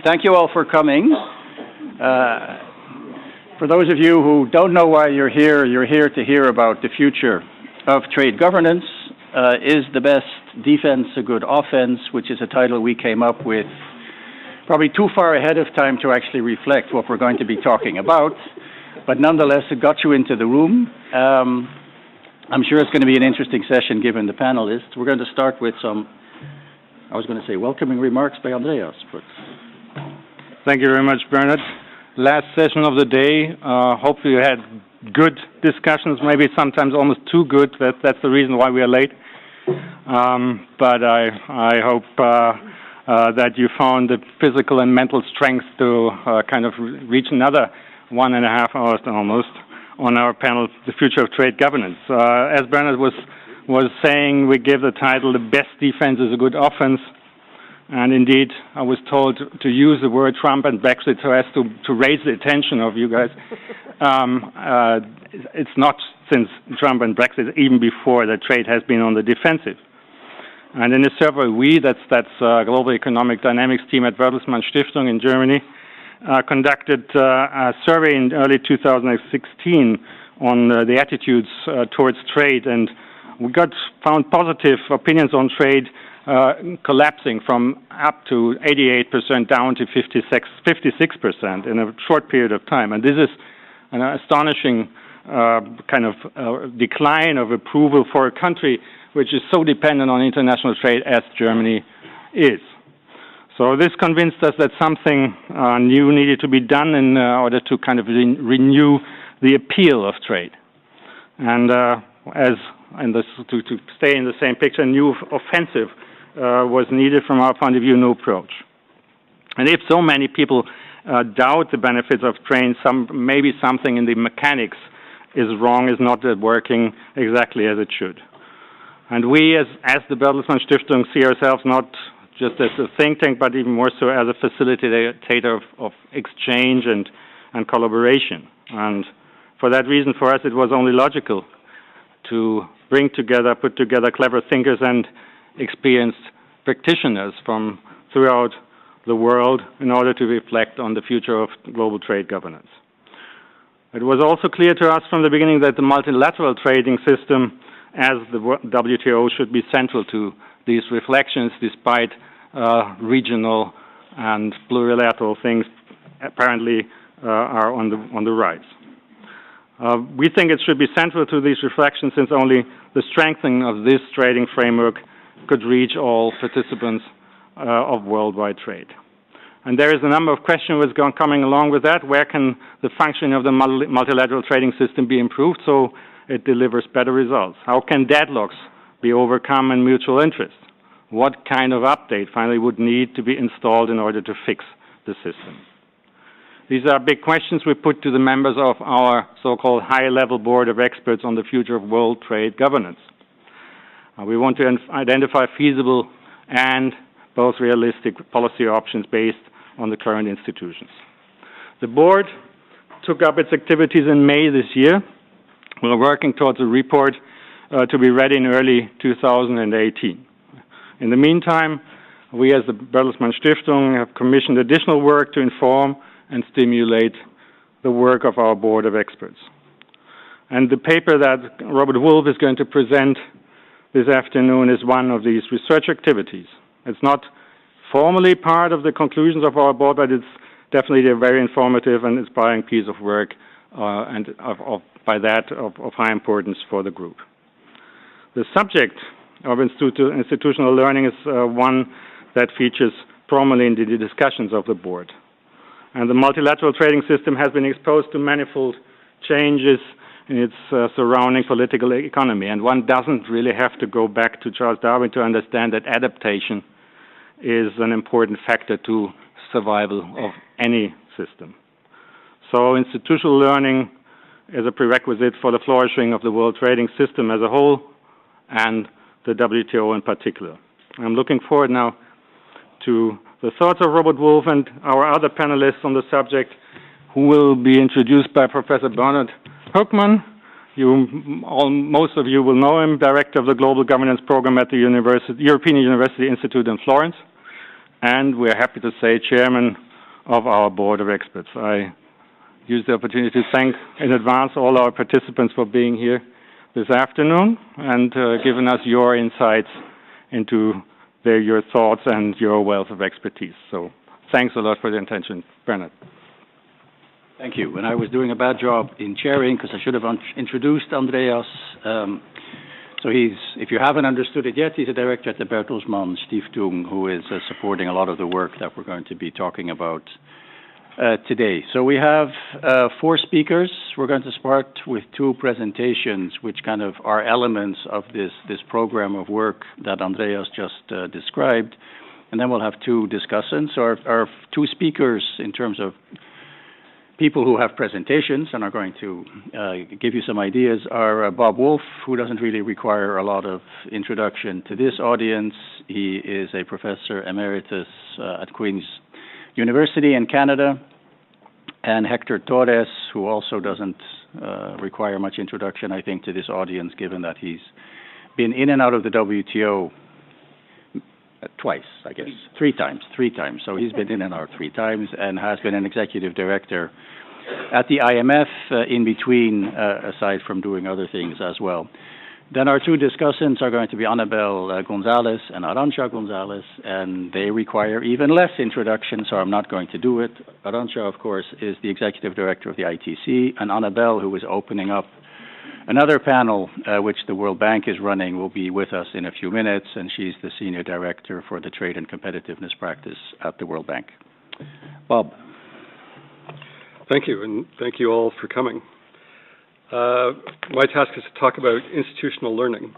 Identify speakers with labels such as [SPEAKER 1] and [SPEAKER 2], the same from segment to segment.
[SPEAKER 1] Thank you all for coming. For those of you who don't know why you're here to hear about the future of trade governance. Is the best defense a good offense, which is a title we came up with probably too far ahead of time to actually reflect what we're going to be talking about. But nonetheless, it got you into the room. I'm sure it's going to be an interesting session given the panelists. We're going to start with some, I was going to say welcoming remarks by Andreas, but...
[SPEAKER 2] Thank you very much, Bernard. Last session of the day. Hopefully you had good discussions, maybe sometimes almost too good. That's the reason why we are late. But I hope that you found the physical and mental strength to kind of reach another 1.5 hours almost on our panel, The Future of Trade Governance. As Bernard was saying, we give the title, The Best Defense is a Good Offense. And indeed, I was told to use the word Trump and Brexit so as to raise the attention of you guys. It's not since Trump and Brexit, even before, that trade has been on the defensive. And in a survey, that's Global Economic Dynamics team at Bertelsmann Stiftung in Germany, conducted a survey in early 2016 on the attitudes towards trade, and we found positive opinions on trade collapsing from up to 88% down to 56% in a short period of time. And this is an astonishing kind of decline of approval for a country which is so dependent on international trade as Germany is. So this convinced us that something new needed to be done in order to kind of renew the appeal of trade. And to stay in the same picture, a new offensive was needed from our point of view, new approach. And if so many people doubt the benefits of trade, maybe something in the mechanics is wrong, is not working exactly as it should. And we, as the Bertelsmann Stiftung, see ourselves not just as a think tank, but even more so as a facilitator of exchange and collaboration. And for that reason, for us, it was only logical to put together clever thinkers and experienced practitioners from throughout the world in order to reflect on the future of global trade governance. It was also clear to us from the beginning that the multilateral trading system as the WTO should be central to these reflections, despite regional and plurilateral things apparently are on the rise. We think it should be central to these reflections, since only the strengthening of this trading framework could reach all participants of worldwide trade. And there is a number of questions coming along with that. Where can the functioning of the multilateral trading system be improved so it delivers better results? How can deadlocks be overcome in mutual interest? What kind of update finally would need to be installed in order to fix the system? These are big questions we put to the members of our so-called high-level board of experts on the future of world trade governance. We want to identify feasible and both realistic policy options based on the current institutions. The board took up its activities in May this year. We're working towards a report to be ready in early 2018. In the meantime, we as the Bertelsmann Stiftung have commissioned additional work to inform and stimulate the work of our board of experts. And the paper that Robert Wolfe is going to present this afternoon is one of these research activities. It's not formally part of the conclusions of our board, but it's definitely a very informative and inspiring piece of work, and of high importance for the group. The subject of institutional learning is one that features prominently in the discussions of the board. And the multilateral trading system has been exposed to manifold changes in its surrounding political economy. And one doesn't really have to go back to Charles Darwin to understand that adaptation is an important factor to survival of any system. So institutional learning is a prerequisite for the flourishing of the world trading system as a whole and the WTO in particular. I'm looking forward now to the thoughts of Robert Wolfe and our other panelists on the subject, who will be introduced by Professor Bernard Hoekman. Most of you will know him, Director of the Global Governance Program at the European University Institute in Florence. And we're happy to say Chairman of our board of experts. I use the opportunity to thank in advance all our participants for being here this afternoon and giving us your insights into your thoughts and your wealth of expertise. So thanks a lot for the attention. Bernard.
[SPEAKER 1] Thank you. And I was doing a bad job in chairing because I should have introduced Andreas. So if you haven't understood it yet, he's a director at the Bertelsmann Stiftung who is supporting a lot of the work that we're going to be talking about today. So we have 4 speakers. We're going to start with 2 presentations, which kind of are elements of this program of work that Andreas just described. And then we'll have 2 discussants. So our 2 speakers, in terms of people who have presentations and are going to give you some ideas, are Bob Wolfe, who doesn't really require a lot of introduction to this audience. He is a professor emeritus at Queen's University in Canada. And Hector Torres, who also doesn't require much introduction, I think, to this audience, given that he's been in and out of the WTO twice, I guess. 3 times. So he's been in and out 3 times and has been an executive director at the IMF in between, aside from doing other things as well. Then our 2 discussants are going to be Annabelle Gonzalez and Arancha Gonzáles, and they require even less introduction, so I'm not going to do it. Arancha, of course, is the executive director of the ITC, and Anabel, who is opening up another panel, which the World Bank is running, will be with us in a few minutes, and she's the senior director for the trade and competitiveness practice at the World Bank. Bob.
[SPEAKER 3] Thank you, and thank you all for coming. My task is to talk about institutional learning.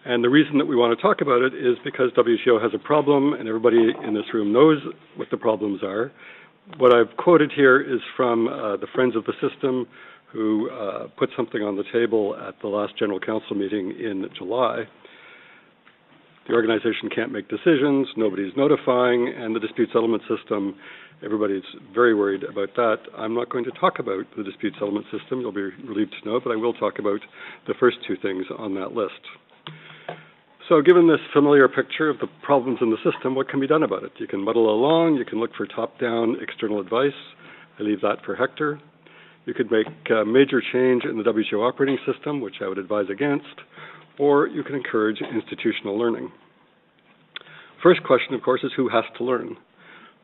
[SPEAKER 3] And the reason that we want to talk about it is because WTO has a problem, and everybody in this room knows what the problems are. What I've quoted here is from the Friends of the System, who put something on the table at the last General Council meeting in July. The organization can't make decisions, nobody's notifying, and the dispute settlement system, everybody's very worried about that. I'm not going to talk about the dispute settlement system, you'll be relieved to know, but I will talk about the first 2 things on that list. So given this familiar picture of the problems in the system, what can be done about it? You can muddle along, you can look for top-down external advice. I leave that for Hector. You could make a major change in the WTO operating system, which I would advise against, or you can encourage institutional learning. First question, of course, is who has to learn?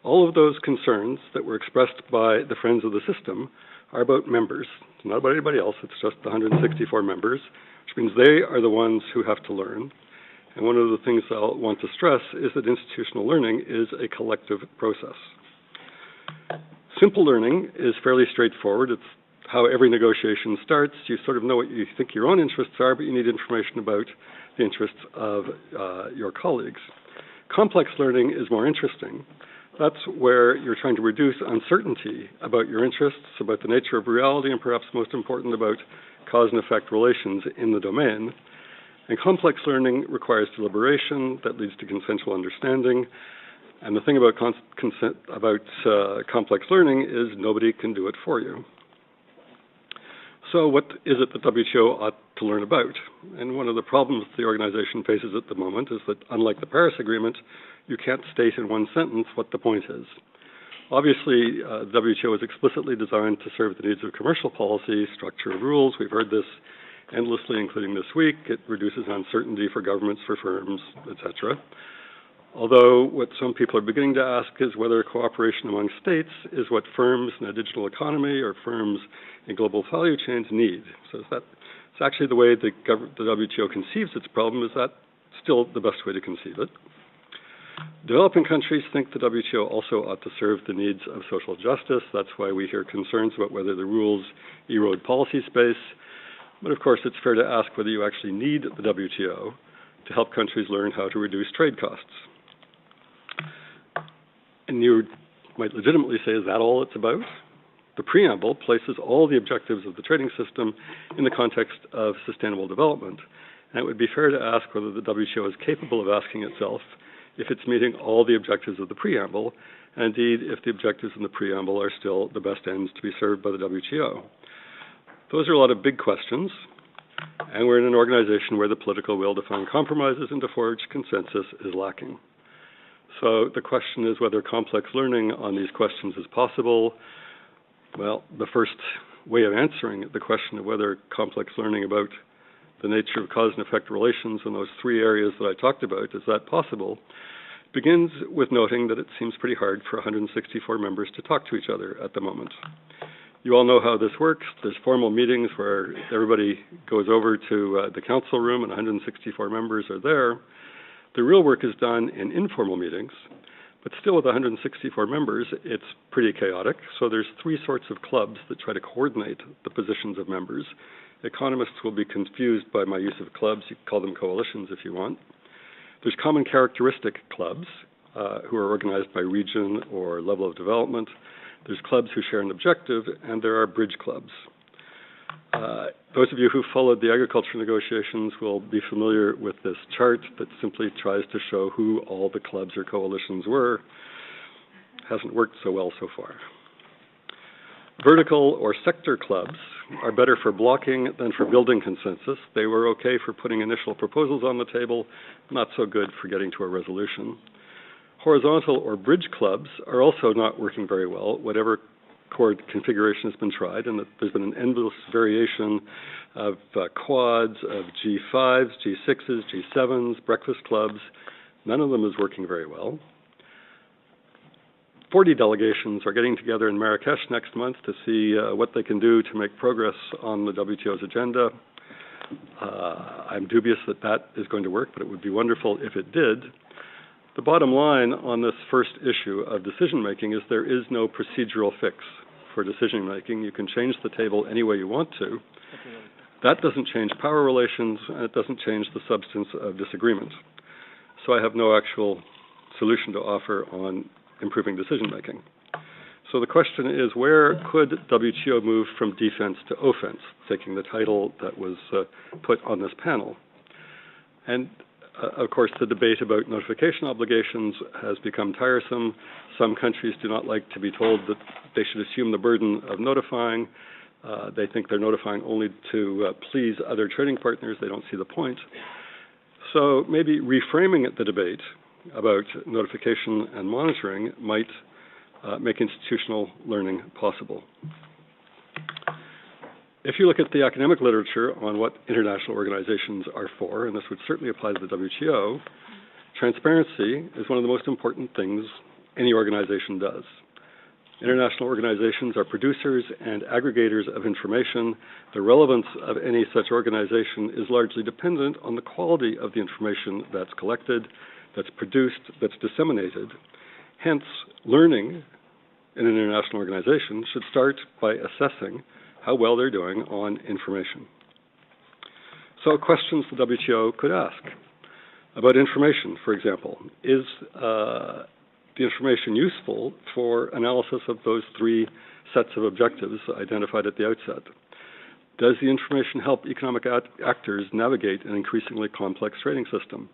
[SPEAKER 3] All of those concerns that were expressed by the Friends of the System are about members. It's not about anybody else, it's just the 164 members, which means they are the ones who have to learn. And one of the things I'll want to stress is that institutional learning is a collective process. Simple learning is fairly straightforward. It's how every negotiation starts. You sort of know what you think your own interests are, but you need information about the interests of your colleagues. Complex learning is more interesting. That's where you're trying to reduce uncertainty about your interests, about the nature of reality, and perhaps most important, about cause and effect relations in the domain. And complex learning requires deliberation that leads to consensual understanding. And the thing about complex learning is nobody can do it for you. So what is it that WTO ought to learn about? And one of the problems the organization faces at the moment is that, unlike the Paris Agreement, you can't state in one sentence what the point is. Obviously, WTO is explicitly designed to serve the needs of commercial policy, structure of rules. We've heard this endlessly, including this week. It reduces uncertainty for governments, for firms, etc. Although what some people are beginning to ask is whether cooperation among states is what firms in a digital economy or firms in global value chains need. So it's actually the way the WTO conceives its problem. Is that still the best way to conceive it? Developing countries think the WTO also ought to serve the needs of social justice. That's why we hear concerns about whether the rules erode policy space. But of course, it's fair to ask whether you actually need the WTO to help countries learn how to reduce trade costs. And you might legitimately say, is that all it's about? The preamble places all the objectives of the trading system in the context of sustainable development. And it would be fair to ask whether the WTO is capable of asking itself if it's meeting all the objectives of the preamble, and indeed if the objectives in the preamble are still the best ends to be served by the WTO. Those are a lot of big questions, and we're in an organization where the political will to find compromises and to forge consensus is lacking. So the question is whether complex learning on these questions is possible. Well, the first way of answering the question of whether complex learning about the nature of cause and effect relations in those three areas that I talked about, is that possible, begins with noting that it seems pretty hard for 164 members to talk to each other at the moment. You all know how this works. There's formal meetings where everybody goes over to the council room and 164 members are there. The real work is done in informal meetings, but still with 164 members, it's pretty chaotic. So there's three sorts of clubs that try to coordinate the positions of members. Economists will be confused by my use of clubs. You can call them coalitions if you want. There's common characteristic clubs who are organized by region or level of development. There's clubs who share an objective, and there are bridge clubs. Those of you who followed the agriculture negotiations will be familiar with this chart that simply tries to show who all the clubs or coalitions were. Hasn't worked so well so far. Vertical or sector clubs are better for blocking than for building consensus. They were okay for putting initial proposals on the table, not so good for getting to a resolution. Horizontal or bridge clubs are also not working very well, whatever core configuration has been tried, and that there's been an endless variation of quads, of G5s, G6s, G7s, breakfast clubs. None of them is working very well. 40 delegations are getting together in Marrakesh next month to see what they can do to make progress on the WTO's agenda. I'm dubious that that is going to work, but it would be wonderful if it did. The bottom line on this first issue of decision-making is there is no procedural fix for decision-making. You can change the table any way you want to. That doesn't change power relations, and it doesn't change the substance of disagreement. So I have no actual solution to offer on improving decision-making. So the question is, where could WTO move from defense to offense, taking the title that was put on this panel? And of course, the debate about notification obligations has become tiresome. Some countries do not like to be told that they should assume the burden of notifying. They think they're notifying only to please other trading partners. They don't see the point. So maybe reframing the debate about notification and monitoring might make institutional learning possible. If you look at the academic literature on what international organizations are for, and this would certainly apply to the WTO, transparency is one of the most important things any organization does. International organizations are producers and aggregators of information. The relevance of any such organization is largely dependent on the quality of the information that's collected, that's produced, that's disseminated. Hence, learning in an international organization should start by assessing how well they're doing on information. So questions the WTO could ask about information, for example. Is the information useful for analysis of those three sets of objectives identified at the outset? Does the information help economic actors navigate an increasingly complex trading system?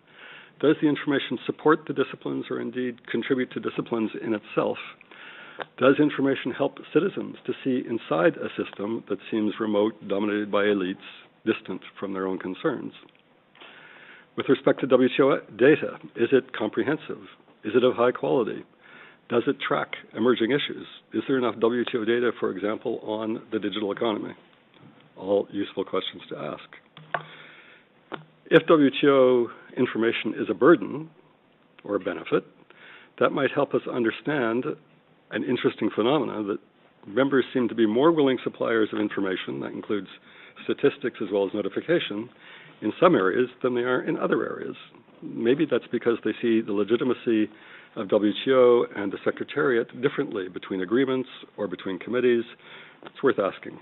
[SPEAKER 3] Does the information support the disciplines or indeed contribute to disciplines in itself? Does information help citizens to see inside a system that seems remote, dominated by elites, distant from their own concerns? With respect to WTO data, is it comprehensive? Is it of high quality? Does it track emerging issues? Is there enough WTO data, for example, on the digital economy? All useful questions to ask. If WTO information is a burden or a benefit, that might help us understand an interesting phenomenon that members seem to be more willing suppliers of information, that includes statistics as well as notification, in some areas than they are in other areas. Maybe that's because they see the legitimacy of WTO and the Secretariat differently between agreements or between committees. It's worth asking.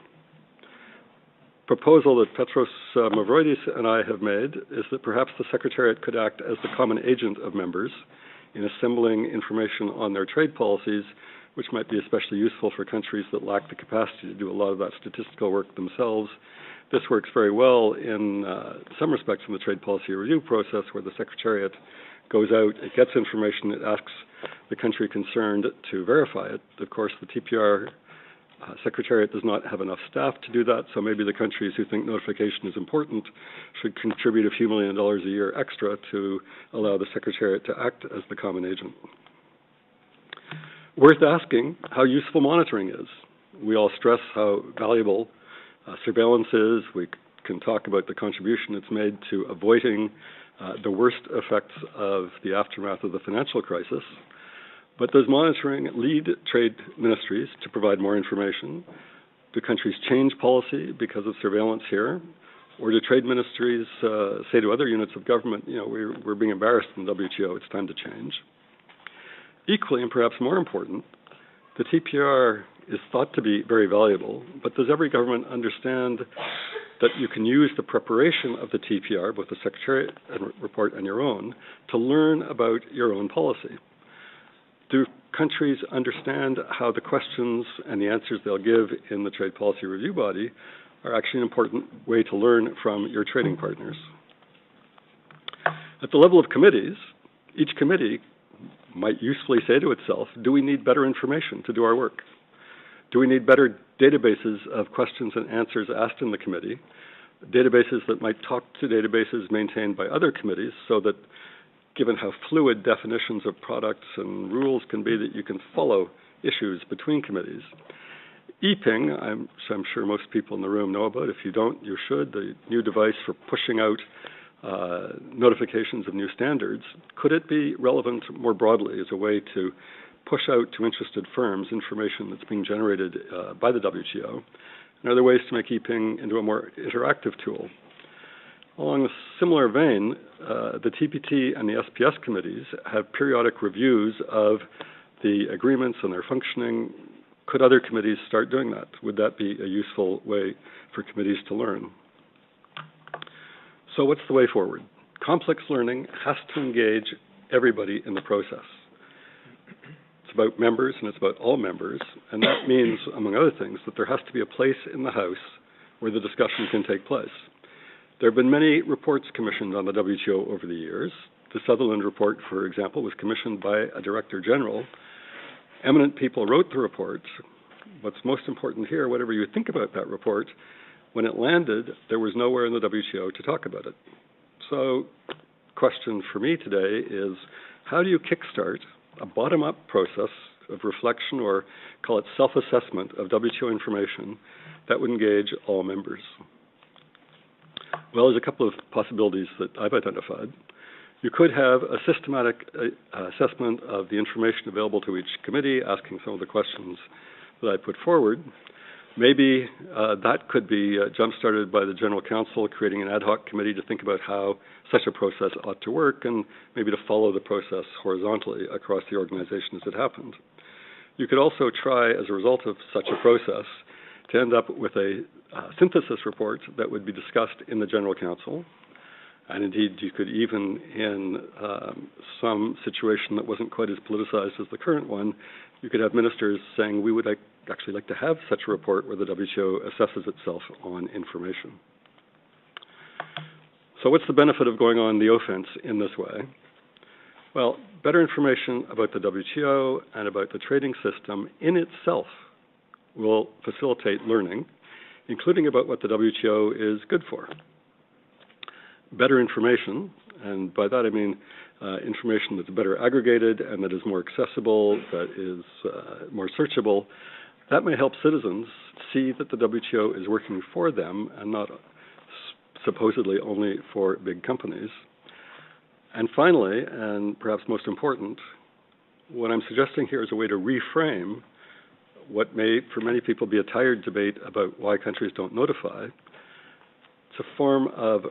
[SPEAKER 3] Proposal that Petros Mavroidis and I have made is that perhaps the Secretariat could act as the common agent of members in assembling information on their trade policies, which might be especially useful for countries that lack the capacity to do a lot of that statistical work themselves. This works very well in some respects in the trade policy review process, where the Secretariat goes out, it gets information, it asks the country concerned to verify it. Of course, the TPR Secretariat does not have enough staff to do that, so maybe the countries who think notification is important should contribute a few $1 million a year extra to allow the Secretariat to act as the common agent. Worth asking how useful monitoring is. We all stress how valuable surveillance is. We can talk about the contribution it's made to avoiding the worst effects of the aftermath of the financial crisis. But does monitoring lead trade ministries to provide more information? Do countries change policy because of surveillance here? Or do trade ministries say to other units of government, you know, we're being embarrassed in the WTO, it's time to change? Equally, and perhaps more important, the TPR is thought to be very valuable, but does every government understand that you can use the preparation of the TPR, both the Secretariat report and your own, to learn about your own policy? Do countries understand how the questions and the answers they'll give in the Trade Policy Review Body are actually an important way to learn from your trading partners? At the level of committees, each committee might usefully say to itself, do we need better information to do our work? Do we need better databases of questions and answers asked in the committee, databases that might talk to databases maintained by other committees so that, given how fluid definitions of products and rules can be, that you can follow issues between committees? E-ping, I'm sure most people in the room know about. If you don't, you should. The new device for pushing out notifications of new standards. Could it be relevant more broadly as a way to push out to interested firms information that's being generated by the WTO? And are there ways to make e-ping into a more interactive tool? Along a similar vein, the TPT and the SPS committees have periodic reviews of the agreements and their functioning. Could other committees start doing that? Would that be a useful way for committees to learn? So what's the way forward? Complex learning has to engage everybody in the process. It's about members, and it's about all members, and that means, among other things, that there has to be a place in the House where the discussion can take place. There have been many reports commissioned on the WTO over the years. The Sutherland report, for example, was commissioned by a Director General. Eminent people wrote the report. What's most important here, whatever you think about that report, when it landed, there was nowhere in the WTO to talk about it. So, question for me today is, how do you kickstart a bottom-up process of reflection, or call it self-assessment, of WTO information that would engage all members? Well, there's a couple of possibilities that I've identified. You could have a systematic assessment of the information available to each committee, asking some of the questions that I put forward. Maybe that could be jump-started by the General Counsel, creating an ad hoc committee to think about how such a process ought to work, and maybe to follow the process horizontally across the organization as it happened. You could also try, as a result of such a process, to end up with a synthesis report that would be discussed in the General Counsel. And indeed, you could even, in some situation that wasn't quite as politicized as the current one, you could have ministers saying, we would actually like to have such a report where the WTO assesses itself on information. So what's the benefit of going on the offense in this way? Well, better information about the WTO and about the trading system in itself will facilitate learning, including about what the WTO is good for. Better information, and by that I mean information that's better aggregated and that is more accessible, that is more searchable, that may help citizens see that the WTO is working for them and not supposedly only for big companies. And finally, and perhaps most important, what I'm suggesting here is a way to reframe what may, for many people, be a tired debate about why countries don't notify. It's a form of,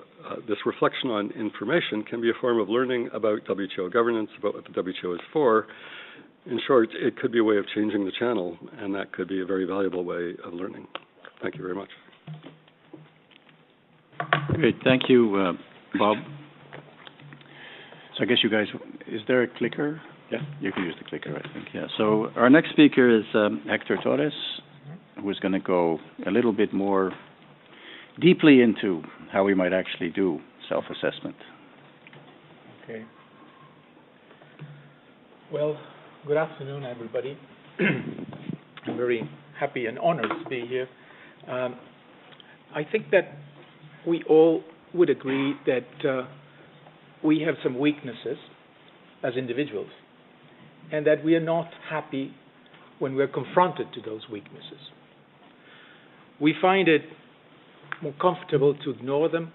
[SPEAKER 3] this reflection on information can be a form of learning about WTO governance, about what the WTO is for. In short, it could be a way of changing the channel, and that could be a very valuable way of learning. Thank you very much.
[SPEAKER 1] Great, thank you, Bob. So I guess you guys, is there a clicker? Yeah, you can use the clicker, I think, yeah. So our next speaker is Hector Torres, who's going to go a little bit more deeply into how we might actually do self-assessment.
[SPEAKER 4] Okay. Well, good afternoon, everybody. I'm very happy and honored to be here. I think that we all would agree that we have some weaknesses as individuals, and that we are not happy when we're confronted to those weaknesses. We find it more comfortable to ignore them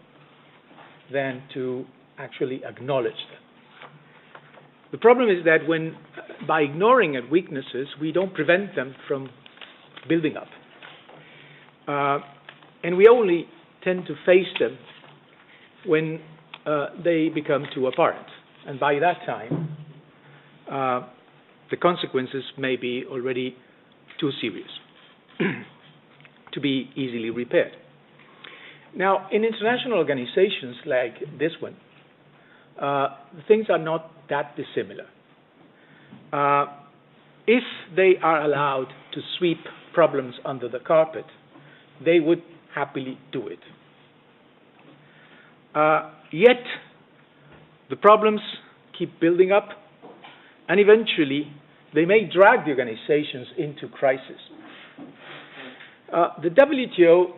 [SPEAKER 4] than to actually acknowledge them. The problem is that when, by ignoring our weaknesses, we don't prevent them from building up. And we only tend to face them when they become too apparent. And by that time, the consequences may be already too serious to be easily repaired. Now, in international organizations like this one, things are not that dissimilar. If they are allowed to sweep problems under the carpet, they would happily do it. Yet, the problems keep building up, and eventually, they may drag the organizations into crisis. The WTO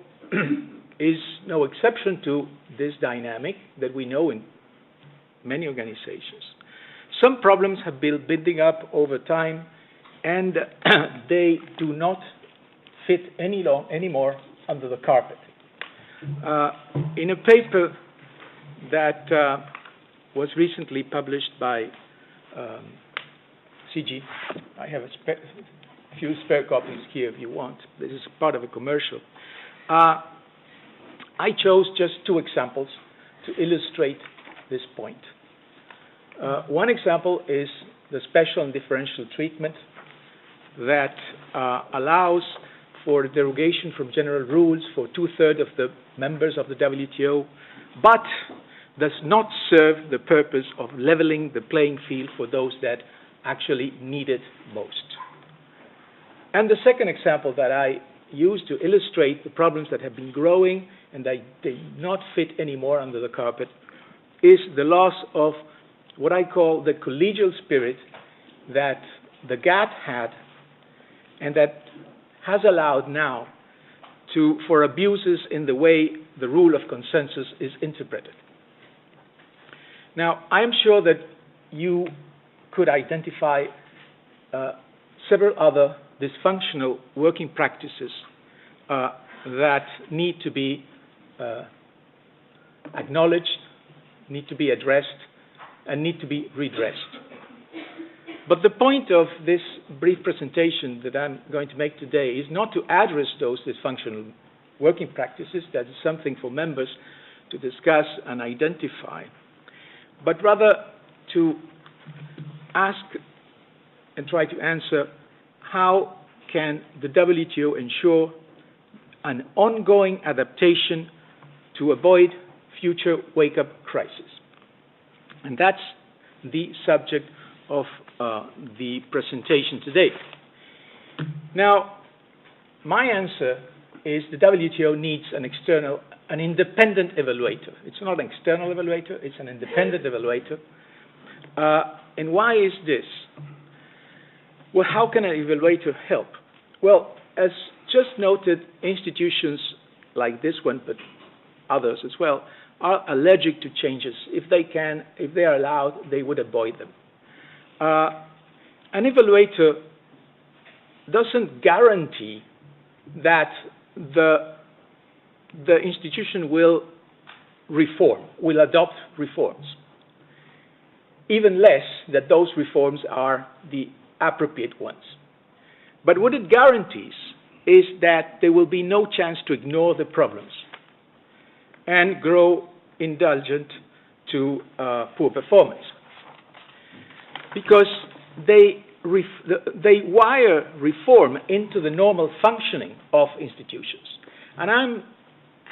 [SPEAKER 4] is no exception to this dynamic that we know in many organizations. Some problems have been building up over time, and they do not fit anymore under the carpet. In a paper that was recently published by CG, I have a few spare copies here if you want. This is part of a commercial. I chose just two examples to illustrate this point. One example is the special and differential treatment that allows for derogation from general rules for 2/3 of the members of the WTO, but does not serve the purpose of leveling the playing field for those that actually need it most. And the second example that I use to illustrate the problems that have been growing and they do not fit anymore under the carpet is the loss of what I call the collegial spirit that the GATT had and that has allowed now for abuses in the way the rule of consensus is interpreted. Now, I am sure that you could identify several other dysfunctional working practices that need to be acknowledged, need to be addressed, and need to be redressed. But the point of this brief presentation that I'm going to make today is not to address those dysfunctional working practices. That is something for members to discuss and identify, but rather to ask and try to answer how can the WTO ensure an ongoing adaptation to avoid future wake-up crises. And that's the subject of the presentation today. Now, my answer is the WTO needs an independent evaluator. It's not an external evaluator, it's an independent evaluator. And why is this? Well, how can an evaluator help? Well, as just noted, institutions like this one, but others as well, are allergic to changes. If they are allowed, they would avoid them. An evaluator doesn't guarantee that the institution will adopt reforms, even less that those reforms are the appropriate ones. But what it guarantees is that there will be no chance to ignore the problems and grow indulgent to poor performance. Because they wire reform into the normal functioning of institutions. And I'm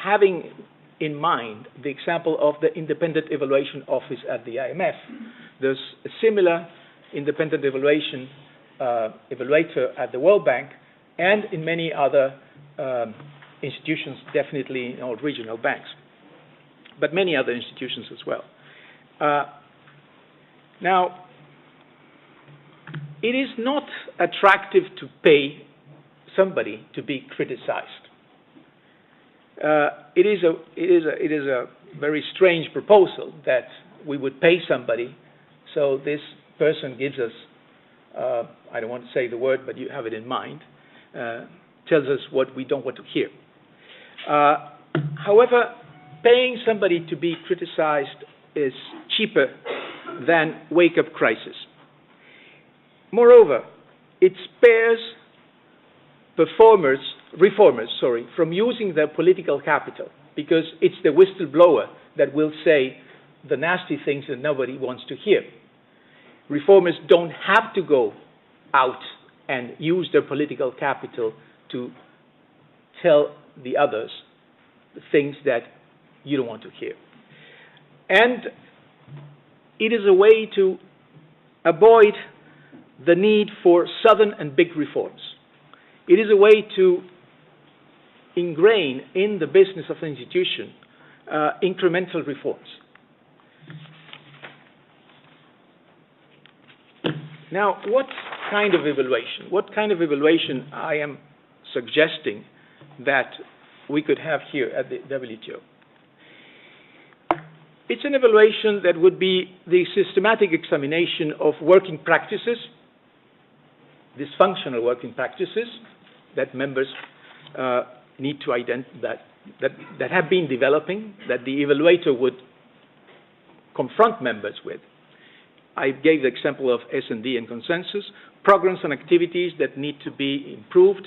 [SPEAKER 4] having in mind the example of the Independent Evaluation Office at the IMF. There's a similar independent evaluator at the World Bank and in many other institutions, definitely in all regional banks, but many other institutions as well. Now, it is not attractive to pay somebody to be criticized. It is a very strange proposal that we would pay somebody so this person gives us, I don't want to say the word, but you have it in mind, tells us what we don't want to hear. However, paying somebody to be criticized is cheaper than wake-up crisis. Moreover, it spares reformers, from using their political capital, because it's the whistleblower that will say the nasty things that nobody wants to hear. Reformers don't have to go out and use their political capital to tell the others the things that you don't want to hear. And it is a way to avoid the need for sudden and big reforms. It is a way to ingrain in the business of an institution incremental reforms. Now, what kind of evaluation? What kind of evaluation I am suggesting that we could have here at the WTO? It's an evaluation that would be the systematic examination of working practices, dysfunctional working practices that members need to identify, that have been developing, that the evaluator would confront members with. I gave the example of S&D and consensus, programs and activities that need to be improved.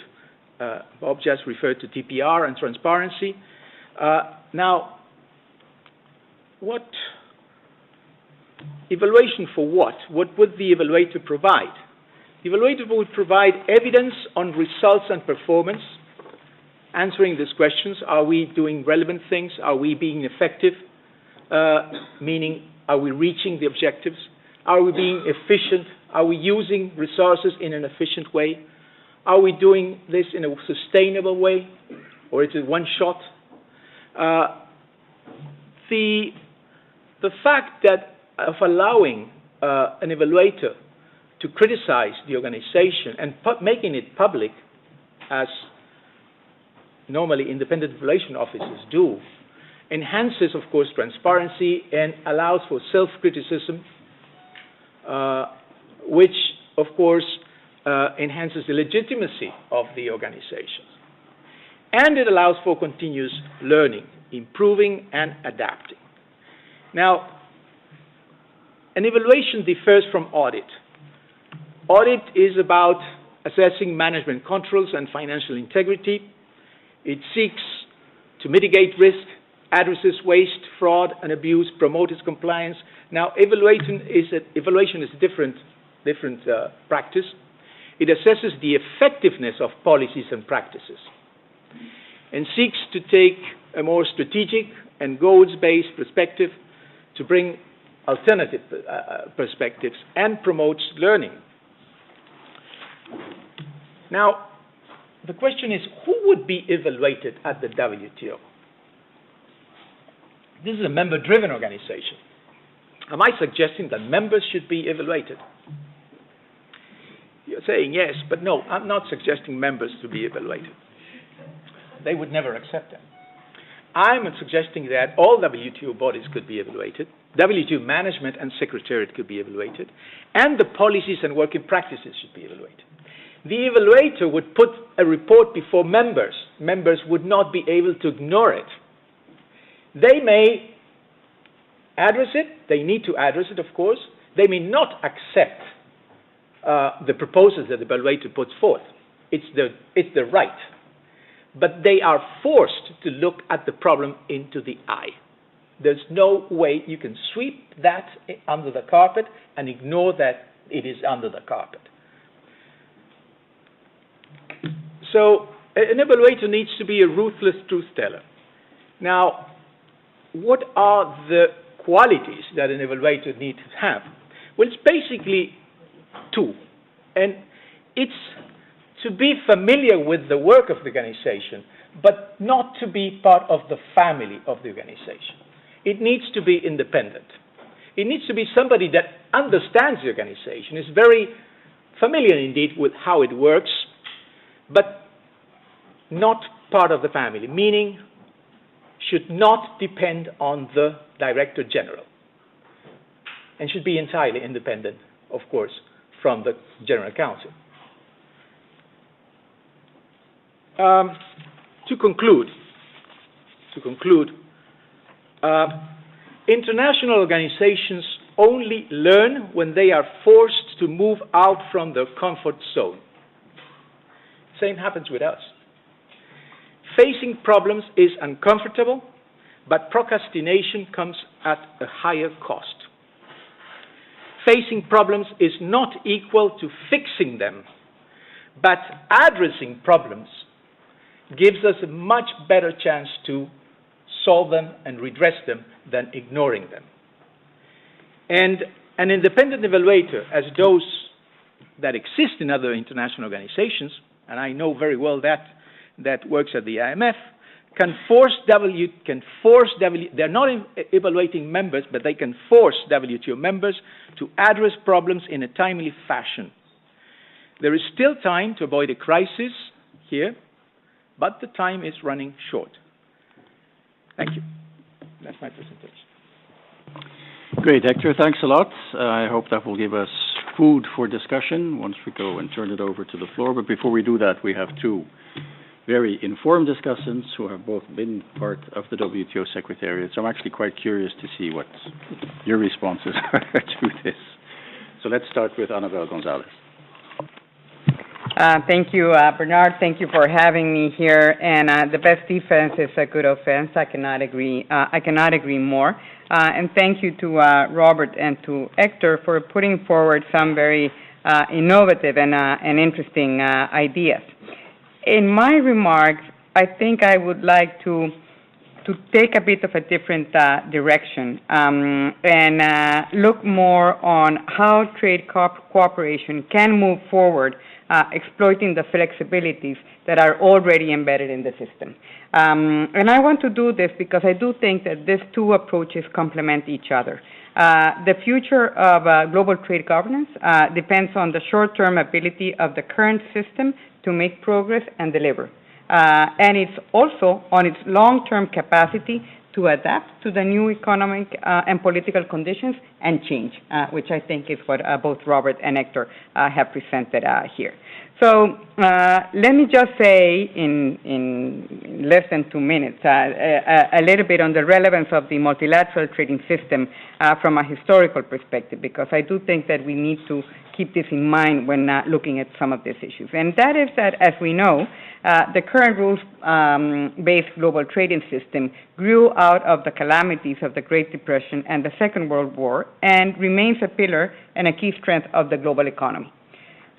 [SPEAKER 4] Bob just referred to TPR and transparency. Now, what evaluation for what? What would the evaluator provide? The evaluator would provide evidence on results and performance, answering these questions. Are we doing relevant things? Are we being effective? Meaning, are we reaching the objectives? Are we being efficient? Are we using resources in an efficient way? Are we doing this in a sustainable way? Or is it one shot? The fact that of allowing an evaluator to criticize the organization and making it public, as normally independent evaluation offices do, enhances, of course, transparency and allows for self-criticism, which, of course, enhances the legitimacy of the organizations. And it allows for continuous learning, improving and adapting. Now, an evaluation differs from audit. Audit is about assessing management controls and financial integrity. It seeks to mitigate risk, addresses waste, fraud, and abuse, promotes compliance. Now, evaluation is a different practice. It assesses the effectiveness of policies and practices and seeks to take a more strategic and goals-based perspective to bring alternative perspectives and promotes learning. Now, the question is, who would be evaluated at the WTO? This is a member-driven organization. Am I suggesting that members should be evaluated? You're saying yes, but no, I'm not suggesting members to be evaluated. They would never accept that. I'm suggesting that all WTO bodies could be evaluated, WTO management and secretariat could be evaluated, and the policies and working practices should be evaluated. The evaluator would put a report before members. Members would not be able to ignore it. They may address it. They need to address it, of course. They may not accept the proposals that the evaluator puts forth. It's the right. But they are forced to look at the problem into the eye. There's no way you can sweep that under the carpet and ignore that it is under the carpet. So an evaluator needs to be a ruthless truth teller. Now, what are the qualities that an evaluator needs to have? Well, it's basically two. And it's to be familiar with the work of the organization, but not to be part of the family of the organization. It needs to be independent. It needs to be somebody that understands the organization, is very familiar indeed with how it works, but not part of the family, meaning should not depend on the Director General and should be entirely independent, of course, from the General Counsel. To conclude, international organizations only learn when they are forced to move out from their comfort zone. Same happens with us. Facing problems is uncomfortable, but procrastination comes at a higher cost. Facing problems is not equal to fixing them, but addressing problems gives us a much better chance to solve them and redress them than ignoring them. And an independent evaluator, as those that exist in other international organizations, and I know very well that works at the IMF, they're not evaluating members, but they can force WTO members to address problems in a timely fashion. There is still time to avoid a crisis here, but the time is running short. Thank you. That's my presentation.
[SPEAKER 1] Great, Hector. Thanks a lot. I hope that will give us food for discussion once we go and turn it over to the floor. But before we do that, we have two very informed discussants who have both been part of the WTO Secretariat. So I'm actually quite curious to see what your responses are to this. So let's start with Annabelle Gonzalez.
[SPEAKER 5] Thank you, Bernard. Thank you for having me here. And the best defense is a good offense. I cannot agree more. And thank you to Robert and to Hector for putting forward some very innovative and interesting ideas. In my remarks, I think I would like to take a bit of a different direction and look more on how trade cooperation can move forward, exploiting the flexibilities that are already embedded in the system. And I want to do this because I do think that these two approaches complement each other. The future of global trade governance depends on the short-term ability of the current system to make progress and deliver. And it's also on its long-term capacity to adapt to the new economic and political conditions and change, which I think is what both Robert and Hector have presented here. So let me just say in less than 2 minutes a little bit on the relevance of the multilateral trading system from a historical perspective, because I do think that we need to keep this in mind when looking at some of these issues. And that is that, as we know, the current rules-based global trading system grew out of the calamities of the Great Depression and the Second World War and remains a pillar and a key strength of the global economy.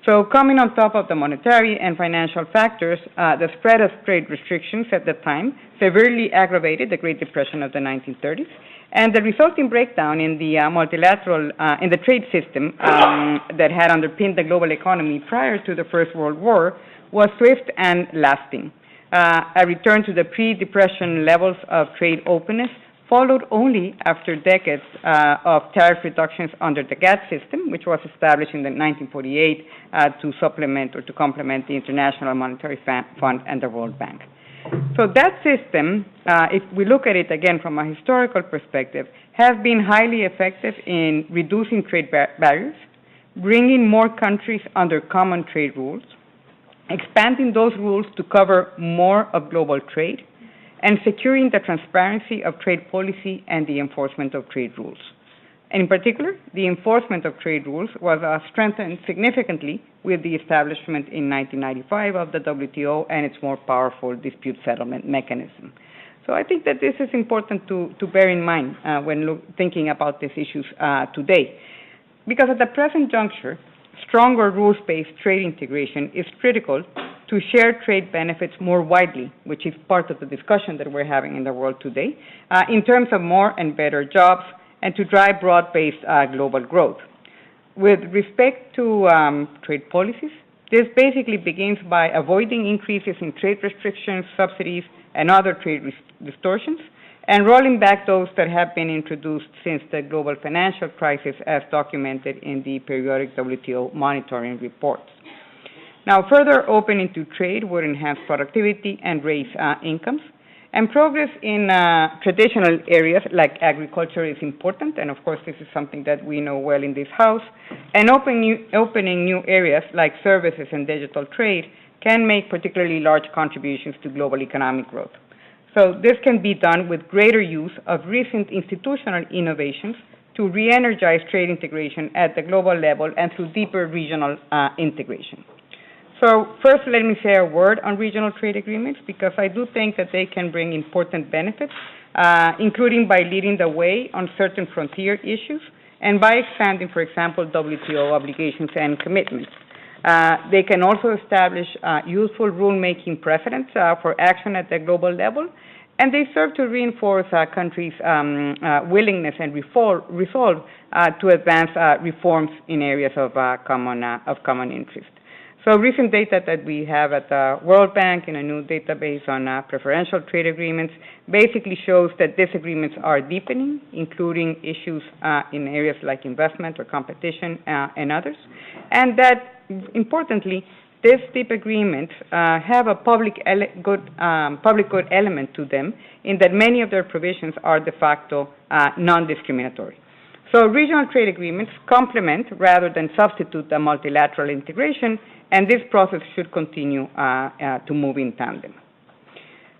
[SPEAKER 5] So coming on top of the monetary and financial factors, the spread of trade restrictions at the time severely aggravated the Great Depression of the 1930s, and the resulting breakdown in the multilateral, in the trade system that had underpinned the global economy prior to the First World War was swift and lasting. A return to the pre-Depression levels of trade openness followed only after decades of tariff reductions under the GATT system, which was established in 1948 to supplement or to complement the International Monetary Fund and the World Bank. So that system, if we look at it again from a historical perspective, has been highly effective in reducing trade barriers, bringing more countries under common trade rules, expanding those rules to cover more of global trade, and securing the transparency of trade policy and the enforcement of trade rules. And in particular, the enforcement of trade rules was strengthened significantly with the establishment in 1995 of the WTO and its more powerful dispute settlement mechanism. So I think that this is important to bear in mind when thinking about these issues today. Because at the present juncture, stronger rules-based trade integration is critical to share trade benefits more widely, which is part of the discussion that we're having in the world today, in terms of more and better jobs, and to drive broad-based global growth. With respect to trade policies, this basically begins by avoiding increases in trade restrictions, subsidies, and other trade distortions, and rolling back those that have been introduced since the global financial crisis as documented in the periodic WTO monitoring reports. Now, further opening to trade would enhance productivity and raise incomes. And progress in traditional areas like agriculture is important, and of course this is something that we know well in this House. And opening new areas like services and digital trade can make particularly large contributions to global economic growth. So this can be done with greater use of recent institutional innovations to re-energize trade integration at the global level and through deeper regional integration. So first, let me say a word on regional trade agreements, because I do think that they can bring important benefits, including by leading the way on certain frontier issues and by expanding, for example, WTO obligations and commitments. They can also establish useful rulemaking precedents for action at the global level, and they serve to reinforce countries' willingness and resolve to advance reforms in areas of common interest. So recent data that we have at the World Bank in a new database on preferential trade agreements basically shows that these agreements are deepening, including issues in areas like investment or competition and others, and that, importantly, these deep agreements have a public good element to them, in that many of their provisions are de facto non-discriminatory. So regional trade agreements complement rather than substitute the multilateral integration, and this process should continue to move in tandem.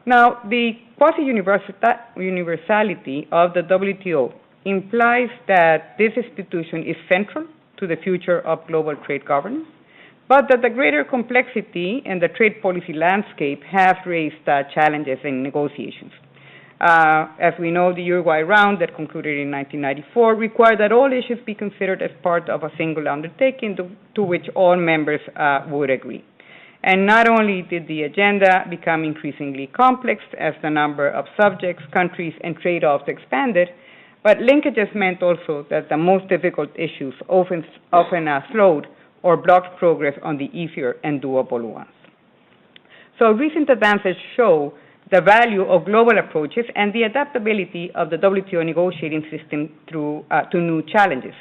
[SPEAKER 5] Now, the quasi-universality of the WTO implies that this institution is central to the future of global trade governance, but that the greater complexity in the trade policy landscape has raised challenges in negotiations. As we know, the Uruguay round that concluded in 1994 required that all issues be considered as part of a single undertaking to which all members would agree. And not only did the agenda become increasingly complex as the number of subjects, countries, and trade-offs expanded, but linkages meant also that the most difficult issues often slowed or blocked progress on the easier and doable ones. So recent advances show the value of global approaches and the adaptability of the WTO negotiating system to new challenges,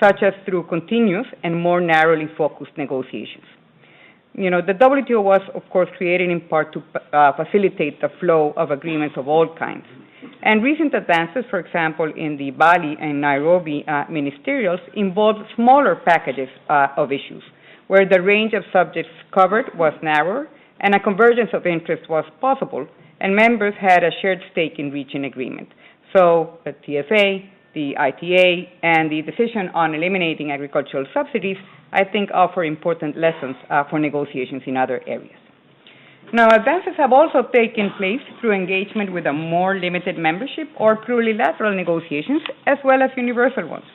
[SPEAKER 5] such as through continuous and more narrowly focused negotiations. You know, the WTO was, of course, created in part to facilitate the flow of agreements of all kinds. And recent advances, for example, in the Bali and Nairobi ministerials, involved smaller packages of issues, where the range of subjects covered was narrower and a convergence of interest was possible, and members had a shared stake in reaching agreement. So the TFA, the ITA, and the decision on eliminating agricultural subsidies, I think, offer important lessons for negotiations in other areas. Now, advances have also taken place through engagement with a more limited membership or plurilateral negotiations, as well as universal ones.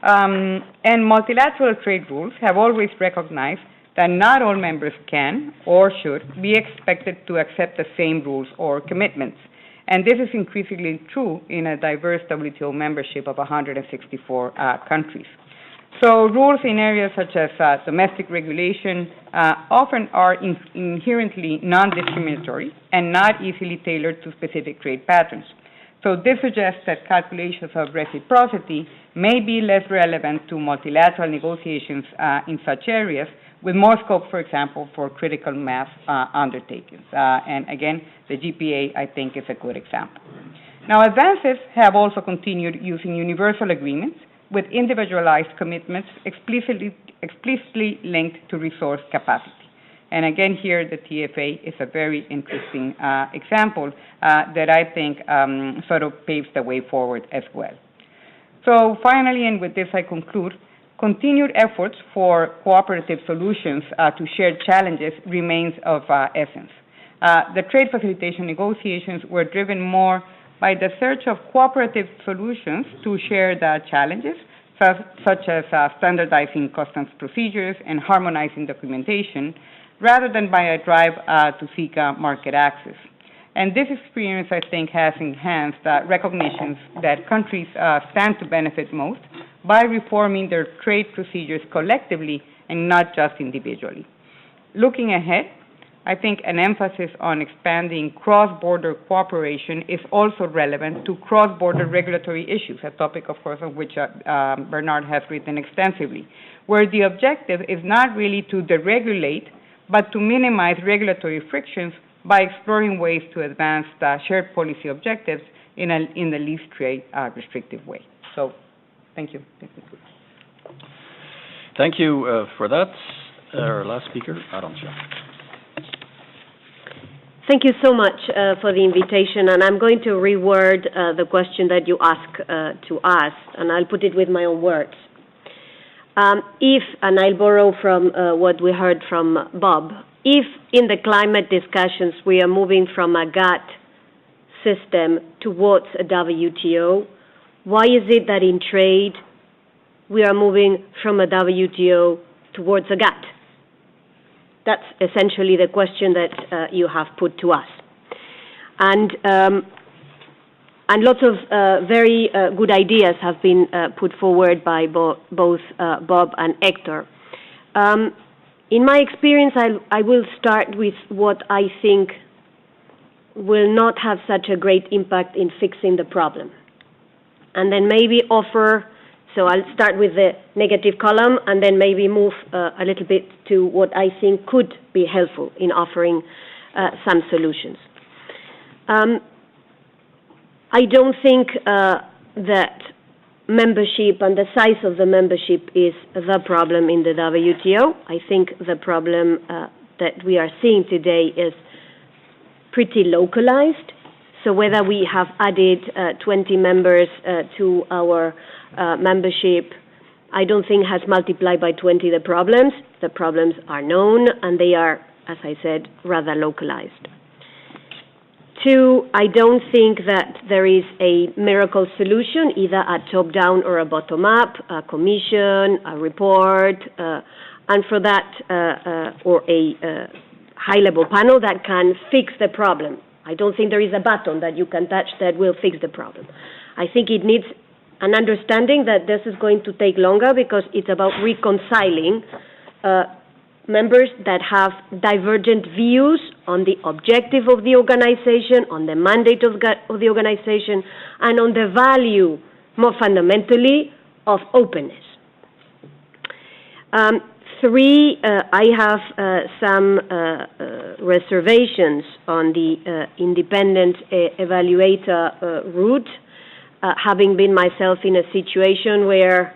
[SPEAKER 5] And multilateral trade rules have always recognized that not all members can or should be expected to accept the same rules or commitments. And this is increasingly true in a diverse WTO membership of 164 countries. So rules in areas such as domestic regulation often are inherently non-discriminatory and not easily tailored to specific trade patterns. So this suggests that calculations of reciprocity may be less relevant to multilateral negotiations in such areas, with more scope, for example, for critical mass undertakings. And again, the GPA, I think, is a good example. Now, advances have also continued using universal agreements with individualized commitments explicitly linked to resource capacity. And again, here, the TFA is a very interesting example that I think sort of paves the way forward as well. So finally, and with this I conclude, continued efforts for cooperative solutions to shared challenges remains of essence. The trade facilitation negotiations were driven more by the search of cooperative solutions to shared challenges, such as standardizing customs procedures and harmonizing documentation, rather than by a drive to seek market access. And this experience, I think, has enhanced recognitions that countries stand to benefit most by reforming their trade procedures collectively and not just individually. Looking ahead, I think an emphasis on expanding cross-border cooperation is also relevant to cross-border regulatory issues, a topic, of course, of which Bernard has written extensively, where the objective is not really to deregulate, but to minimize regulatory frictions by exploring ways to advance shared policy objectives in the least trade restrictive way. So, thank you.
[SPEAKER 1] Thank you for that. Our last speaker, Arancha.
[SPEAKER 6] Thank you so much for the invitation, and I'm going to reword the question that you asked to us, and I'll put it with my own words. If, and I'll borrow from what we heard from Bob, if in the climate discussions we are moving from a GATT system towards a WTO, why is it that in trade we are moving from a WTO towards a GATT? That's essentially the question that you have put to us. And lots of very good ideas have been put forward by both Bob and Hector. In my experience, I will start with what I think will not have such a great impact in fixing the problem. And then maybe offer, so I'll start with the negative column and then maybe move a little bit to what I think could be helpful in offering some solutions. I don't think that membership and the size of the membership is the problem in the WTO. I think the problem that we are seeing today is pretty localized. So whether we have added 20 members to our membership, I don't think has multiplied by 20 the problems. The problems are known and they are, as I said, rather localized. Two, I don't think that there is a miracle solution, either a top-down or a bottom-up, a commission, a report, and for that, or a high-level panel that can fix the problem. I don't think there is a button that you can touch that will fix the problem. I think it needs an understanding that this is going to take longer because it's about reconciling members that have divergent views on the objective of the organization, on the mandate of the organization, and on the value, more fundamentally, of openness. Three, I have some reservations on the independent evaluator route, having been myself in a situation where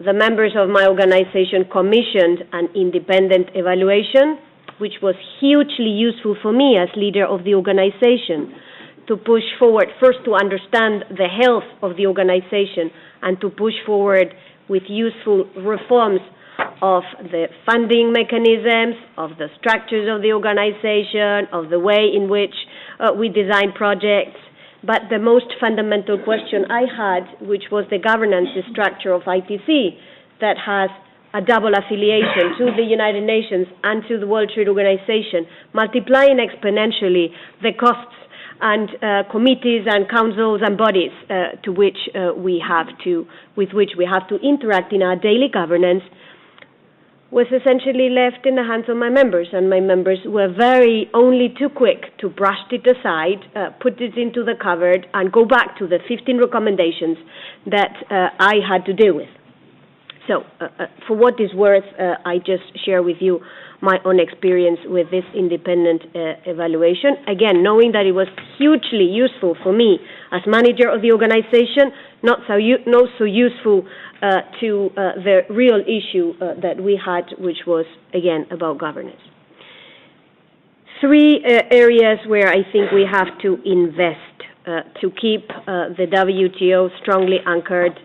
[SPEAKER 6] the members of my organization commissioned an independent evaluation, which was hugely useful for me as leader of the organization to push forward, first to understand the health of the organization and to push forward with useful reforms of the funding mechanisms, of the structures of the organization, of the way in which we design projects. But the most fundamental question I had, which was the governance structure of ITC, that has a double affiliation to the United Nations and to the World Trade Organization, multiplying exponentially the costs and committees and councils and bodies with which we have to interact in our daily governance, was essentially left in the hands of my members, and my members were only too quick to brush it aside, put it into the cupboard, and go back to the 15 recommendations that I had to deal with. So, for what is worth, I just share with you my own experience with this independent evaluation. Again, knowing that it was hugely useful for me as manager of the organization, not so useful to the real issue that we had, which was, again, about governance. Three areas where I think we have to invest to keep the WTO strongly anchored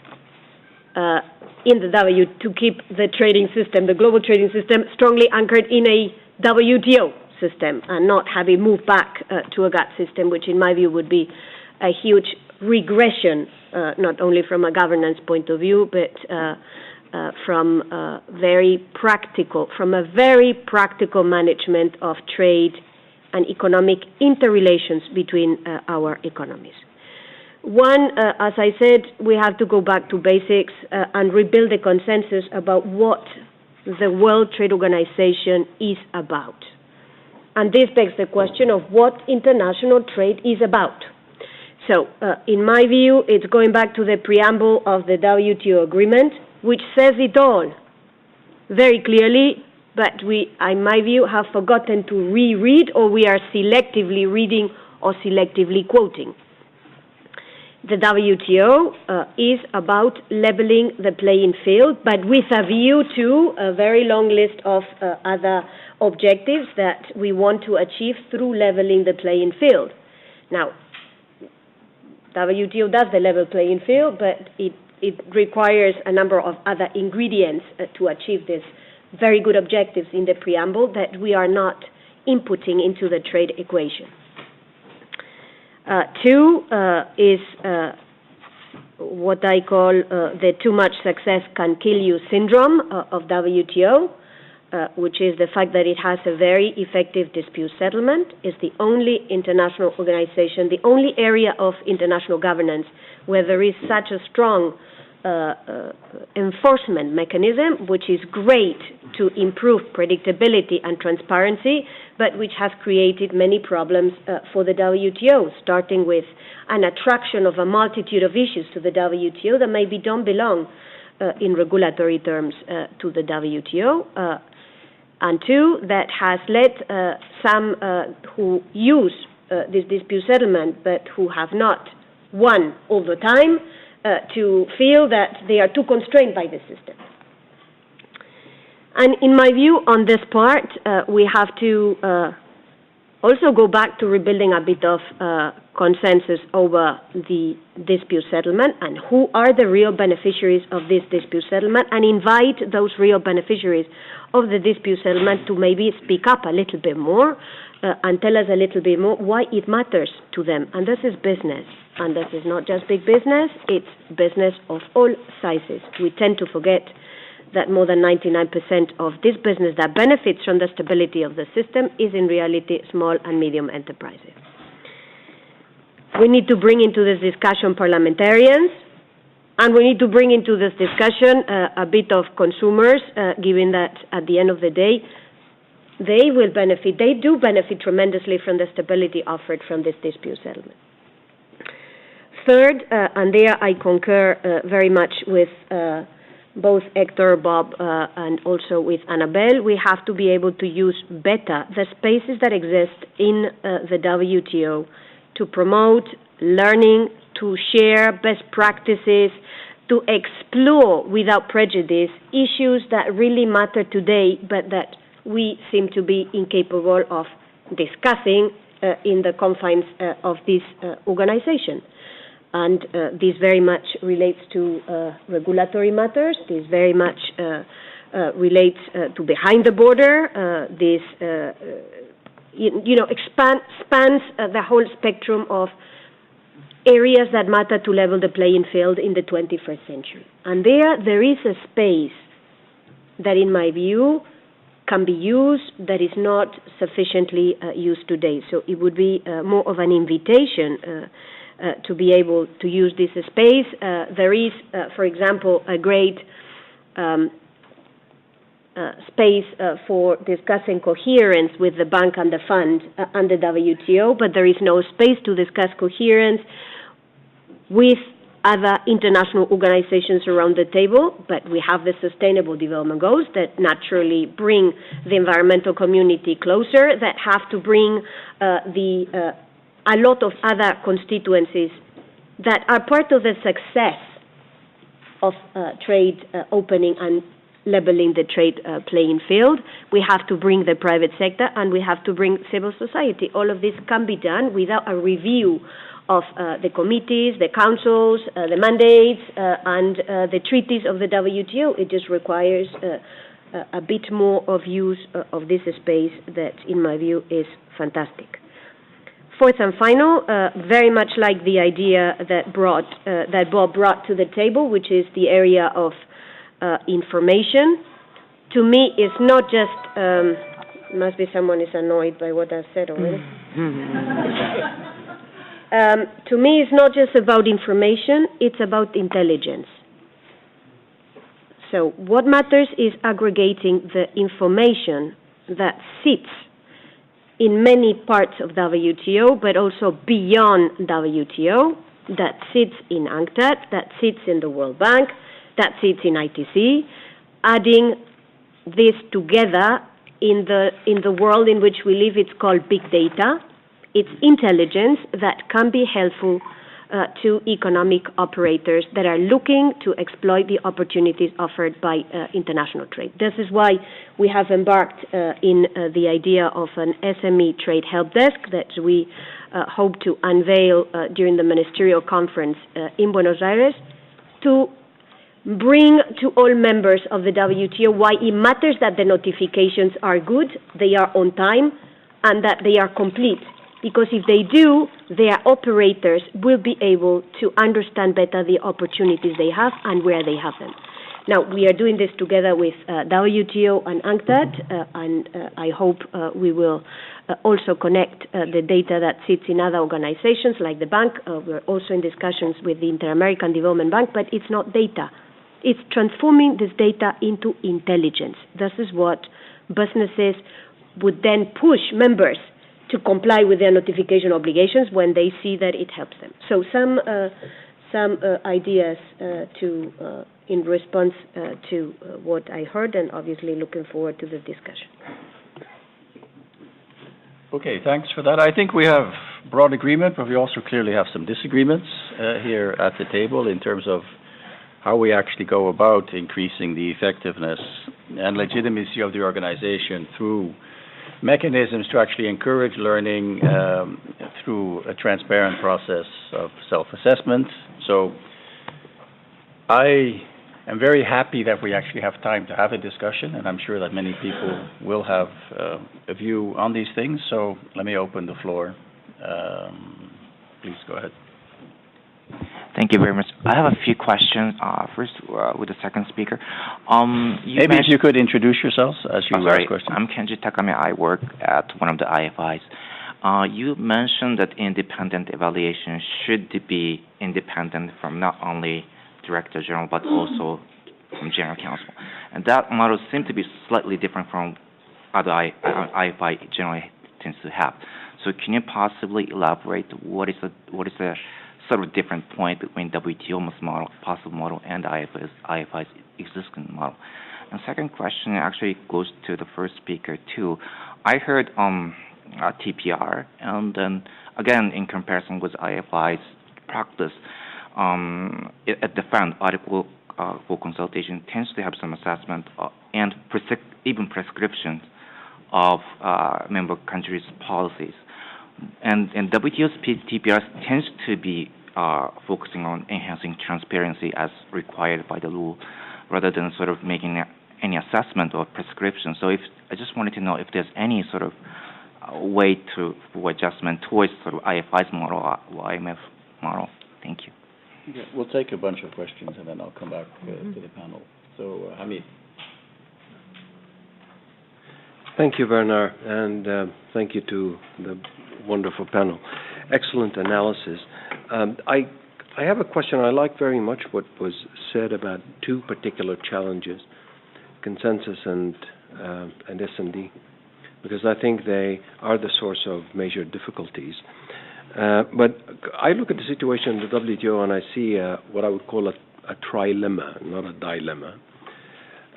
[SPEAKER 6] to keep the trading system, the global trading system, strongly anchored in a WTO system and not have it moved back to a GATT system, which in my view would be a huge regression, not only from a governance point of view, but from a very practical management of trade and economic interrelations between our economies. One, as I said, we have to go back to basics and rebuild the consensus about what the World Trade Organization is about. And this begs the question of what international trade is about. So, in my view, it's going back to the preamble of the WTO agreement, which says it all very clearly, but we, in my view, have forgotten to reread, or we are selectively reading or selectively quoting. The WTO is about leveling the playing field, but with a view to a very long list of other objectives that we want to achieve through leveling the playing field. Now, WTO does the level playing field, but it requires a number of other ingredients to achieve these very good objectives in the preamble that we are not inputting into the trade equation. Two is what I call the too much success can kill you syndrome of WTO, which is the fact that it has a very effective dispute settlement. It's the only international organization, the only area of international governance where there is such a strong enforcement mechanism, which is great to improve predictability and transparency, but which has created many problems for the WTO, starting with an attraction of a multitude of issues to the WTO that maybe don't belong in regulatory terms to the WTO, and two, that has led some who use this dispute settlement but who have not won all the time to feel that they are too constrained by the system. And in my view, on this part, we have to also go back to rebuilding a bit of consensus over the dispute settlement and who are the real beneficiaries of this dispute settlement, and invite those real beneficiaries of the dispute settlement to maybe speak up a little bit more and tell us a little bit more why it matters to them. And this is business. And this is not just big business, it's business of all sizes. We tend to forget that more than 99% of this business that benefits from the stability of the system is in reality small and medium enterprises. We need to bring into this discussion parliamentarians, and we need to bring into this discussion a bit of consumers, given that at the end of the day, they will benefit, they do benefit tremendously from the stability offered from this dispute settlement. Third, and there I concur very much with both Hector, Bob, and also with Anabel, we have to be able to use better the spaces that exist in the WTO to promote learning, to share best practices, to explore without prejudice issues that really matter today, but that we seem to be incapable of discussing in the confines of this organization. And this very much relates to regulatory matters. This very much relates to behind the border. This, spans the whole spectrum of areas that matter to level the playing field in the 21st century. And there is a space that, in my view, can be used that is not sufficiently used today. So it would be more of an invitation to be able to use this space. There is, for example, a great space for discussing coherence with the bank and the fund and the WTO, but there is no space to discuss coherence with other international organizations around the table. But we have the Sustainable Development Goals that naturally bring the environmental community closer, that have to bring a lot of other constituencies that are part of the success of trade opening and leveling the trade playing field. We have to bring the private sector and we have to bring civil society. All of this can be done without a review of the committees, the councils, the mandates, and the treaties of the WTO. It just requires a bit more of use of this space that, in my view, is fantastic. Fourth and final, very much like the idea that Bob brought to the table, which is the area of information. To me, it's not just, must be someone is annoyed by what I've said already. To me, it's not just about information, it's about intelligence. So what matters is aggregating the information that sits in many parts of WTO, but also beyond WTO, that sits in UNCTAD, that sits in the World Bank, that sits in ITC, adding this together in the world in which we live. It's called big data. It's intelligence that can be helpful to economic operators that are looking to exploit the opportunities offered by international trade. This is why we have embarked in the idea of an SME trade help desk that we hope to unveil during the ministerial conference in Buenos Aires, to bring to all members of the WTO why it matters that the notifications are good, they are on time, and that they are complete. Because if they do, their operators will be able to understand better the opportunities they have and where they have them. Now, we are doing this together with WTO and UNCTAD, and I hope we will also connect the data that sits in other organizations like the bank. We're also in discussions with the Inter-American Development Bank, but it's not data. It's transforming this data into intelligence. This is what businesses would then push members to comply with their notification obligations when they see that it helps them. So some ideas in response to what I heard, and obviously looking forward to the discussion.
[SPEAKER 1] Okay, thanks for that. I think we have broad agreement, but we also clearly have some disagreements here at the table in terms of how we actually go about increasing the effectiveness and legitimacy of the organization through mechanisms to actually encourage learning through a transparent process of self-assessment. So I am very happy that we actually have time to have a discussion, and I'm sure that many people will have a view on these things. So let me open the floor. Please go ahead.
[SPEAKER 7] Thank you very much. I have a few questions. First, with the second speaker.
[SPEAKER 1] Maybe if you could introduce yourselves as you ask questions.
[SPEAKER 7] I'm Kenji Takami. I work at one of the IFIs. You mentioned that independent evaluation should be independent from not only Director General but also from General Counsel. And that model seems to be slightly different from other IFI generally tends to have. So can you possibly elaborate what is the sort of different point between WTO's model, possible model, and IFI's existing model? And second question actually goes to the first speaker too. I heard TPR, and then again in comparison with IFI's practice, at the front, article for consultation tends to have some assessment and even prescriptions of member countries' policies. And WTO's TPR tends to be focusing on enhancing transparency as required by the law, rather than sort of making any assessment or prescription. So I just wanted to know if there's any sort of way for adjustment towards sort of IFI's model or IMF model. Thank you.
[SPEAKER 1] Okay, we'll take a bunch of questions and then I'll come back to the panel. So, Hamid.
[SPEAKER 8] Thank you, Bernard, and thank you to the wonderful panel. Excellent analysis. I have a question. I like very much what was said about two particular challenges, consensus and S&D, because I think they are the source of major difficulties. But I look at the situation in the WTO and I see what I would call a trilemma, not a dilemma.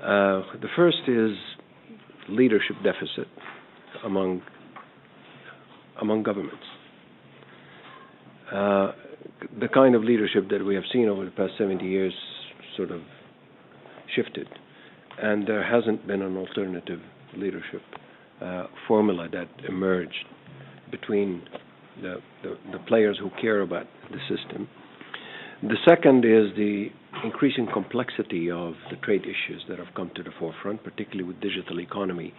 [SPEAKER 8] The first is leadership deficit among governments. The kind of leadership that we have seen over the past 70 years sort of shifted, and there hasn't been an alternative leadership formula that emerged between the players who care about the system. The second is the increasing complexity of the trade issues that have come to the forefront, particularly with digital economy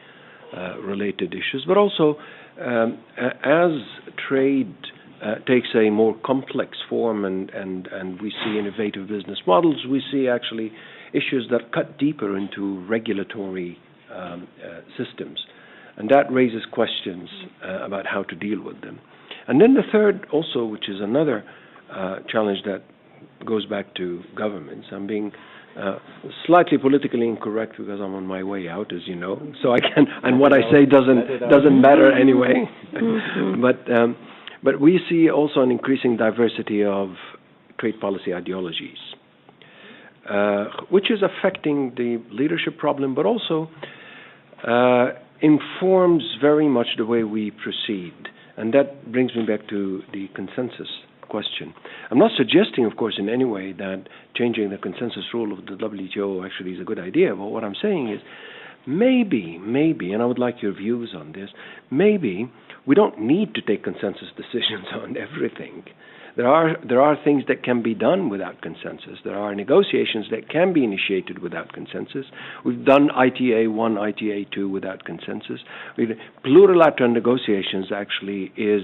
[SPEAKER 8] related issues, but also as trade takes a more complex form and we see innovative business models, we see actually issues that cut deeper into regulatory systems. And that raises questions about how to deal with them. And then the third also, which is another challenge that goes back to governments. I'm being slightly politically incorrect because I'm on my way out, as you know. So I can, and what I say doesn't matter anyway. But we see also an increasing diversity of trade policy ideologies, which is affecting the leadership problem, but also informs very much the way we proceed. And that brings me back to the consensus question. I'm not suggesting, of course, in any way that changing the consensus rule of the WTO actually is a good idea, but what I'm saying is maybe, and I would like your views on this, maybe we don't need to take consensus decisions on everything. There are things that can be done without consensus. There are negotiations that can be initiated without consensus. We've done ITA 1, ITA 2 without consensus. Plurilateral negotiations actually is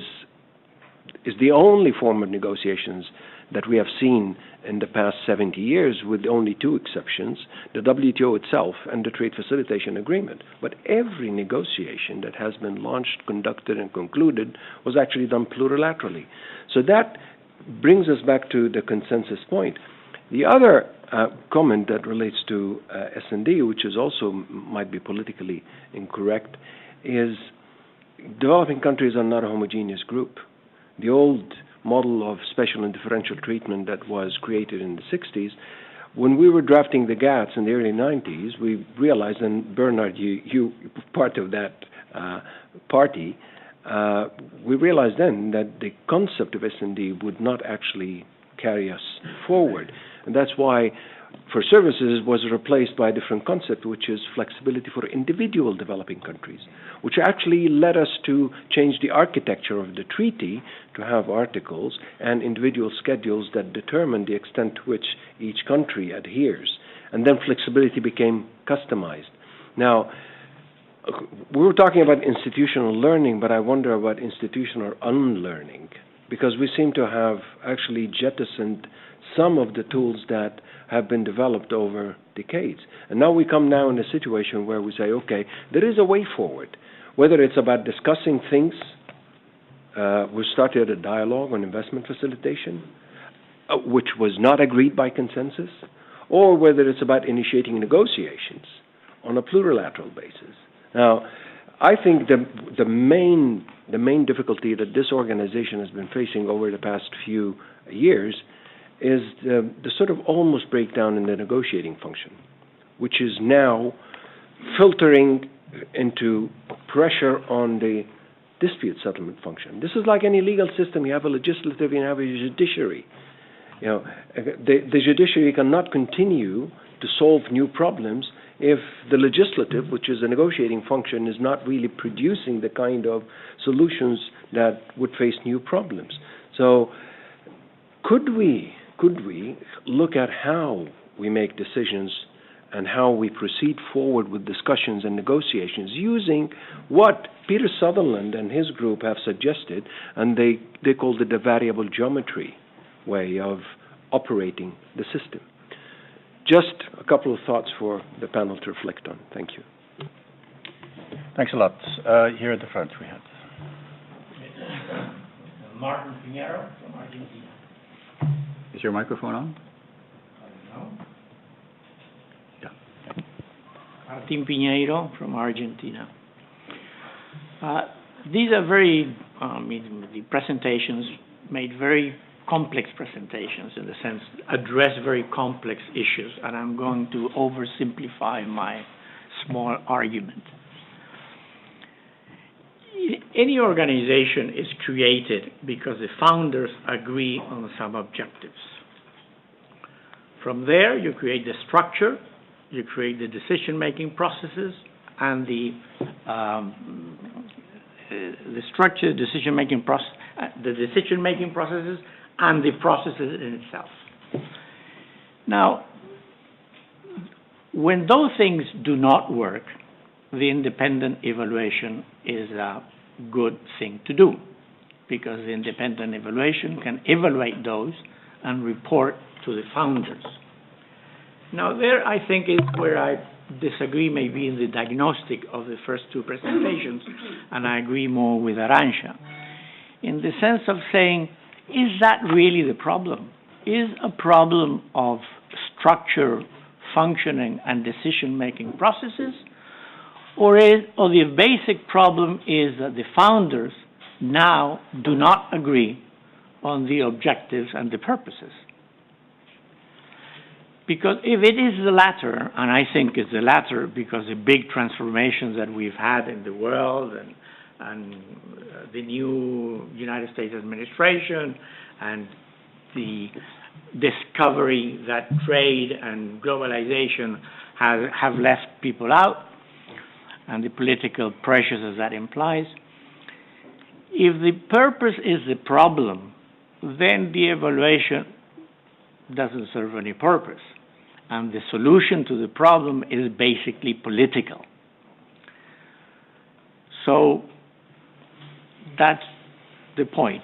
[SPEAKER 8] the only form of negotiations that we have seen in the past 70 years, with only two exceptions, the WTO itself and the Trade Facilitation Agreement. But every negotiation that has been launched, conducted, and concluded was actually done plurilaterally. So that brings us back to the consensus point. The other comment that relates to S&D, which is also might be politically incorrect, is developing countries are not a homogeneous group. The old model of special and differential treatment that was created in the 60s, when we were drafting the GATS in the early 90s, we realized, and Bernard, you part of that party, we realized then that the concept of S&D would not actually carry us forward. And that's why, for services, it was replaced by a different concept, which is flexibility for individual developing countries, which actually led us to change the architecture of the treaty to have articles and individual schedules that determine the extent to which each country adheres. And then flexibility became customized. Now, we were talking about institutional learning, but I wonder about institutional unlearning, because we seem to have actually jettisoned some of the tools that have been developed over decades. And now we come now in a situation where we say, okay, there is a way forward. Whether it's about discussing things, we started a dialogue on investment facilitation, which was not agreed by consensus, or whether it's about initiating negotiations on a plurilateral basis. Now, I think the main difficulty that this organization has been facing over the past few years is the sort of almost breakdown in the negotiating function, which is now filtering into pressure on the dispute settlement function. This is like any legal system. You have a legislative, you have a judiciary. You know, the judiciary cannot continue to solve new problems if the legislative, which is a negotiating function, is not really producing the kind of solutions that would face new problems. So could we look at how we make decisions and how we proceed forward with discussions and negotiations using what Peter Sutherland and his group have suggested, and they called it the variable geometry way of operating the system. Just a couple of thoughts for the panel to reflect on. Thank you.
[SPEAKER 1] Thanks a lot. Here at the front we have
[SPEAKER 9] Martin Pinheiro from Argentina.
[SPEAKER 1] Is your microphone on?
[SPEAKER 9] No.
[SPEAKER 1] Yeah.
[SPEAKER 9] Martin Pinheiro from Argentina. These are very, the presentations made very complex presentations, in the sense address very complex issues, and I'm going to oversimplify my small argument. Any organization is created because the founders agree on some objectives. From there, you create the structure, you create the decision-making processes, and the structure, decision-making processes, and the processes in itself. Now, when those things do not work, the independent evaluation is a good thing to do, because the independent evaluation can evaluate those and report to the founders. Now, there I think is where I disagree maybe in the diagnostic of the first two presentations, and I agree more with Arancha, in the sense of saying, is that really the problem? Is a problem of structure, functioning, and decision-making processes? Or the basic problem is that the founders now do not agree on the objectives and the purposes? Because if it is the latter, and I think it's the latter because the big transformations that we've had in the world and the new United States administration and the discovery that trade and globalization have left people out and the political pressures that implies, if the purpose is the problem, then the evaluation doesn't serve any purpose. And the solution to the problem is basically political. So that's the point.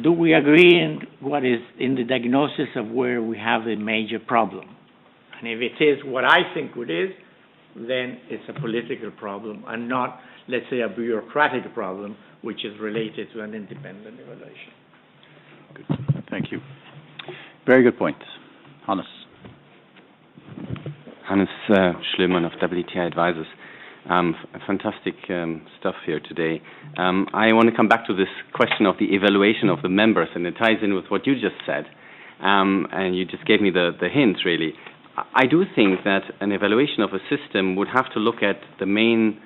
[SPEAKER 9] Do we agree in what is in the diagnosis of where we have a major problem? And if it is what I think it is, then it's a political problem and not, let's say, a bureaucratic problem, which is related to an independent evaluation.
[SPEAKER 1] Good. Thank you. Very good point. Hannes.
[SPEAKER 10] Hannes Schliemann of WTO Advisors. Fantastic stuff here today. I want to come back to this question of the evaluation of the members, and it ties in with what you just said. And you just gave me the hint, really. I do think that an evaluation of a system would have to look at the main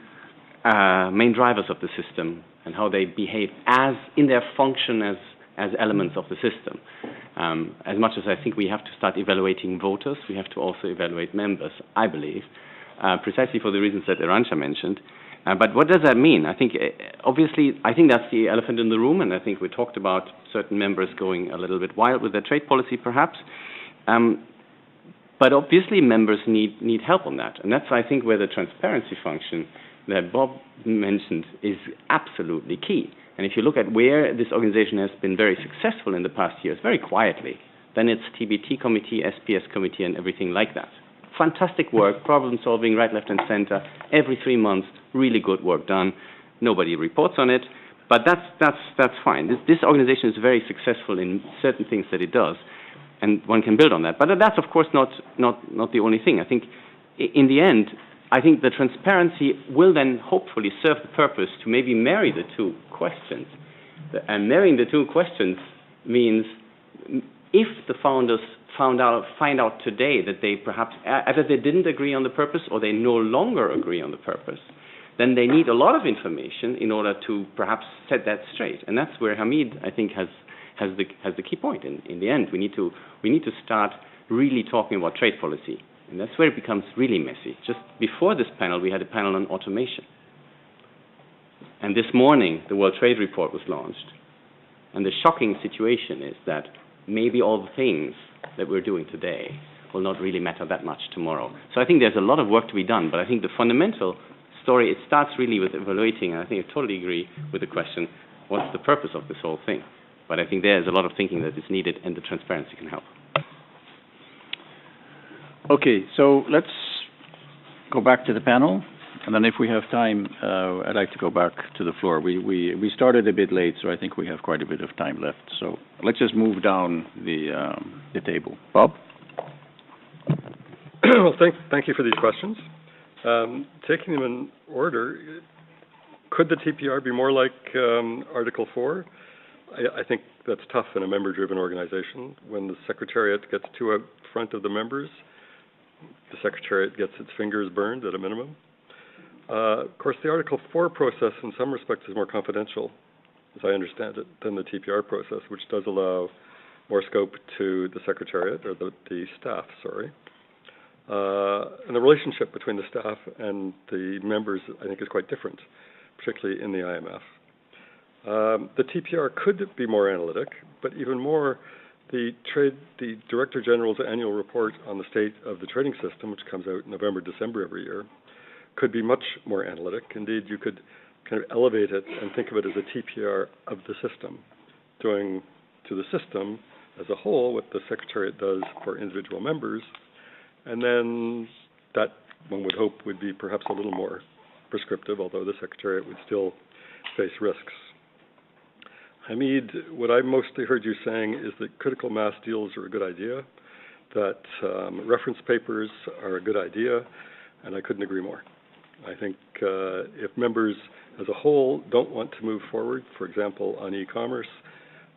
[SPEAKER 10] drivers of the system and how they behave as in their function as elements of the system. As much as I think we have to start evaluating voters, we have to also evaluate members, I believe, precisely for the reasons that Arancha mentioned. But what does that mean? I think, obviously, I think that's the elephant in the room, and I think we talked about certain members going a little bit wild with their trade policy, perhaps. But obviously, members need help on that, and that's, I think, where the transparency function that Bob mentioned is absolutely key. And if you look at where this organization has been very successful in the past years, very quietly, then it's TBT committee, SPS committee, and everything like that. Fantastic work, problem solving, right, left, and center, every 3 months, really good work done. Nobody reports on it, but that's fine. This organization is very successful in certain things that it does, and one can build on that. But that's, of course, not the only thing. I think, in the end, I think the transparency will then hopefully serve the purpose to maybe marry the two questions. And marrying the two questions means if the founders find out today that they perhaps either they didn't agree on the purpose or they no longer agree on the purpose, then they need a lot of information in order to perhaps set that straight. And that's where Hamid, I think, has the key point. In the end, we need to start really talking about trade policy. And that's where it becomes really messy. Just before this panel, we had a panel on automation. And this morning, the World Trade Report was launched. And the shocking situation is that maybe all the things that we're doing today will not really matter that much tomorrow. So I think there's a lot of work to be done. But I think the fundamental story, it starts really with evaluating. And I think I totally agree with the question, what's the purpose of this whole thing? But I think there's a lot of thinking that is needed, and the transparency can help.
[SPEAKER 1] Okay, so let's go back to the panel, and then if we have time, I'd like to go back to the floor. We started a bit late, so I think we have quite a bit of time left. So let's just move down the table. Bob?
[SPEAKER 3] Well, thank you for these questions. Taking them in order, could the TPR be more like Article 4? I think that's tough in a member-driven organization. When the Secretariat gets too out front of the members, the Secretariat gets its fingers burned at a minimum. Of course, the Article 4 process in some respects is more confidential, as I understand it, than the TPR process, which does allow more scope to the Secretariat, or the staff, sorry. And the relationship between the staff and the members, I think, is quite different, particularly in the IMF. The TPR could be more analytic, but even more, the Director General's annual report on the state of the trading system, which comes out in November, December every year, could be much more analytic. Indeed, you could kind of elevate it and think of it as a TPR of the system, doing to the system as a whole what the Secretariat does for individual members, and then that, one would hope, would be perhaps a little more prescriptive, although the Secretariat would still face risks. Hamid, what I mostly heard you saying is that critical mass deals are a good idea, that reference papers are a good idea, and I couldn't agree more. I think if members as a whole don't want to move forward, for example, on e-commerce,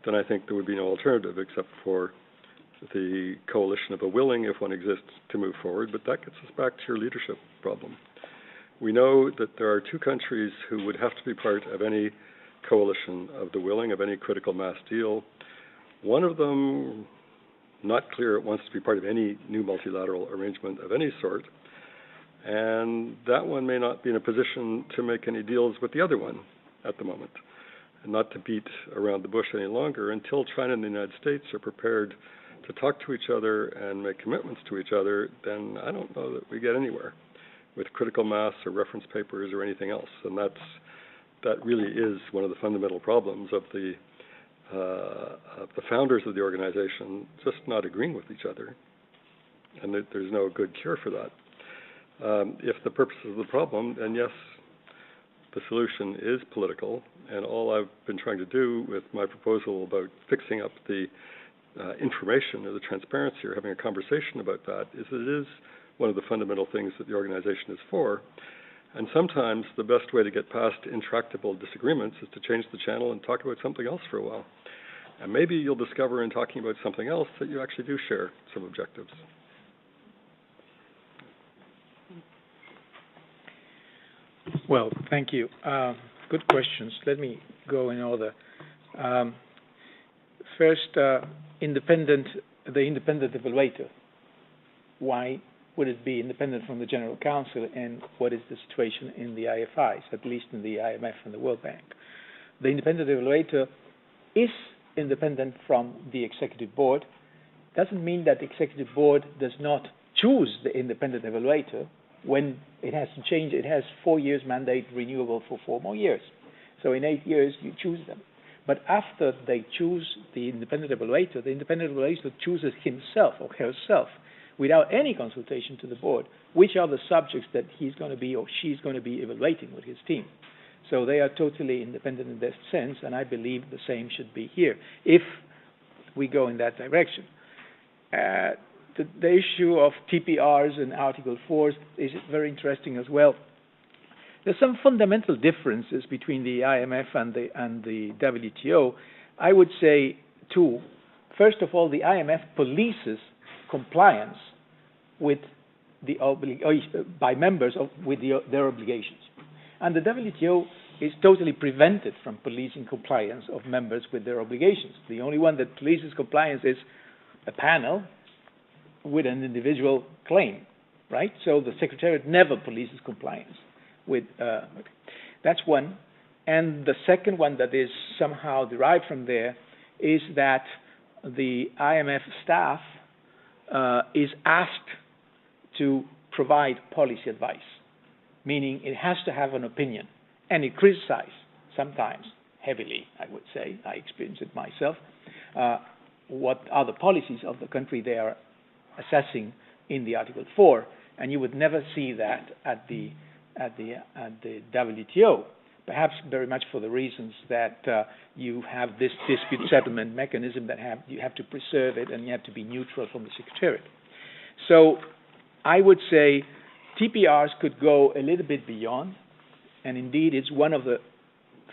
[SPEAKER 3] then I think there would be no alternative except for the coalition of a willing, if one exists, to move forward, but that gets us back to your leadership problem. We know that there are two countries who would have to be part of any coalition of the willing, of any critical mass deal. One of them, not clear it wants to be part of any new multilateral arrangement of any sort, and that one may not be in a position to make any deals with the other one at the moment. And not to beat around the bush any longer, until China and the United States are prepared to talk to each other and make commitments to each other, then I don't know that we get anywhere with critical mass or reference papers or anything else. And that really is one of the fundamental problems of the founders of the organization just not agreeing with each other. And there's no good cure for that. If the purpose is the problem, then yes, the solution is political, and all I've been trying to do with my proposal about fixing up the information or the transparency or having a conversation about that is that it is one of the fundamental things that the organization is for. And sometimes the best way to get past intractable disagreements is to change the channel and talk about something else for a while. And maybe you'll discover in talking about something else that you actually do share some objectives.
[SPEAKER 4] Well, thank you. Good questions. Let me go in order. First, the independent evaluator. Why would it be independent from the General Council, and what is the situation in the IFIs, at least in the IMF and the World Bank? The independent evaluator is independent from the Executive Board. Doesn't mean that the Executive Board does not choose the independent evaluator when it has to change. It has 4 years mandate renewable for 4 more years. So in 8 years, you choose them. But after they choose the independent evaluator chooses himself or herself without any consultation to the board, which are the subjects that he's going to be or she's going to be evaluating with his team. So they are totally independent in that sense, and I believe the same should be here, if we go in that direction. The issue of TPRs and Article 4 is very interesting as well. There's some fundamental differences between the IMF and the WTO. I would say two. First of all, the IMF polices compliance with by members with their obligations, and the WTO is totally prevented from policing compliance of members with their obligations. The only one that polices compliance is a panel with an individual claim, right? So the Secretariat never polices compliance with. That's one. And the second one that is somehow derived from there is that the IMF staff is asked to provide policy advice, meaning it has to have an opinion, and it criticizes sometimes heavily, I would say. I experienced it myself. What are the policies of the country they are assessing in the Article 4, and you would never see that at the WTO, perhaps very much for the reasons that you have this dispute settlement mechanism that you have to preserve it, and you have to be neutral from the Secretariat. So I would say TPRs could go a little bit beyond, and indeed it's one of the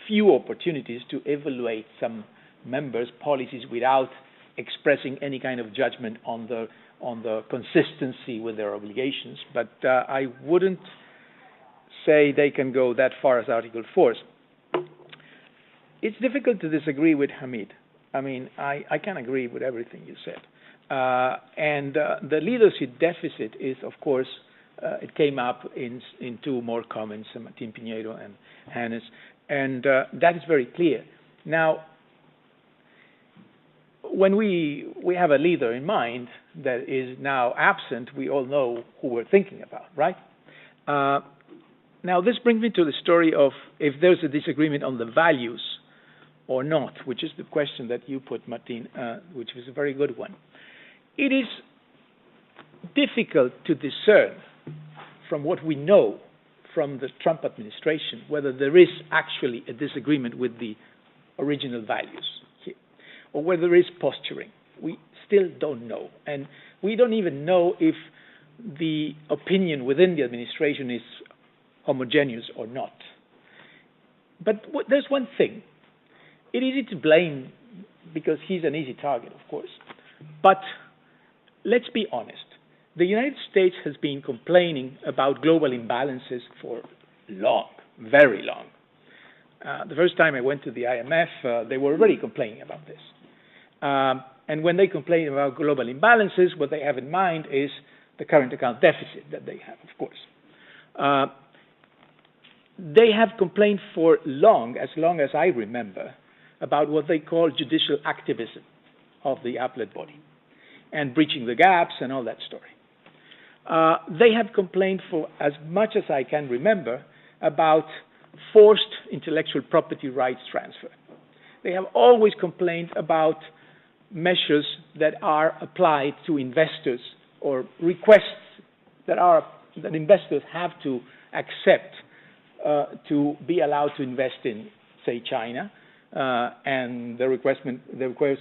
[SPEAKER 4] few opportunities to evaluate some members' policies without expressing any kind of judgment on the consistency with their obligations. But I wouldn't say they can go that far as Article 4. It's difficult to disagree with Hamid. I mean, I can agree with everything you said. And the leadership deficit is, of course, it came up in two more comments, Martin Piñeiro and Hannes, and that is very clear. Now, when we have a leader in mind that is now absent, we all know who we're thinking about, right? Now, this brings me to the story of if there's a disagreement on the values or not, which is the question that you put, Martin, which was a very good one. It is difficult to discern from what we know from the Trump administration whether there is actually a disagreement with the original values here, or whether there is posturing. We still don't know. And we don't even know if the opinion within the administration is homogeneous or not. But there's one thing. It's easy to blame because he's an easy target, of course. But let's be honest. The United States has been complaining about global imbalances for long, very long. The first time I went to the IMF, they were already complaining about this. And when they complain about global imbalances, what they have in mind is the current account deficit that they have, of course. They have complained for long as I remember, about what they call judicial activism of the appellate body and breaching the gaps and all that story. They have complained for as much as I can remember about forced intellectual property rights transfer. They have always complained about measures that are applied to investors or requests that investors have to accept to be allowed to invest in, say, China, and the request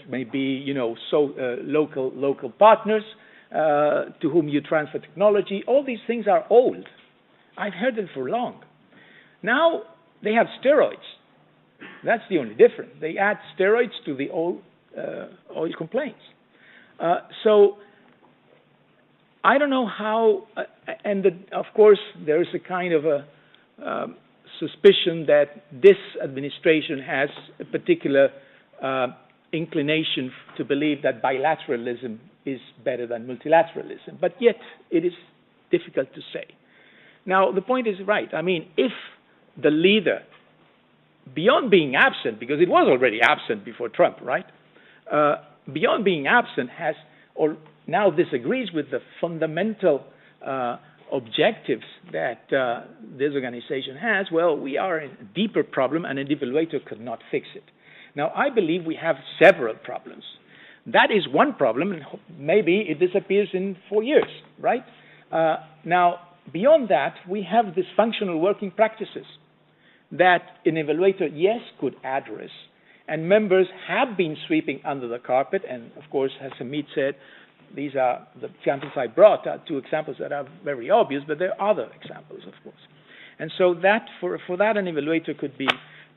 [SPEAKER 4] may be, local partners to whom you transfer technology. All these things are old. I've heard them for long. Now they have steroids. That's the only difference. They add steroids to the old complaints. So I don't know how, of course, there is a kind of a suspicion that this administration has a particular inclination to believe that bilateralism is better than multilateralism, but yet it is difficult to say. Now, the point is right. I mean, if the leader, beyond being absent, because it was already absent before Trump, right? Beyond being absent, has or now disagrees with the fundamental objectives that this organization has, well, we are in a deeper problem, and an evaluator could not fix it. Now, I believe we have several problems. That is one problem, and maybe it disappears in 4 years, right? Now, beyond that, we have dysfunctional working practices that an evaluator, yes, could address, and members have been sweeping under the carpet, and of course, as Hamid said, these are the examples I brought, are two examples that are very obvious, but there are other examples, of course. And so that, for that, an evaluator could be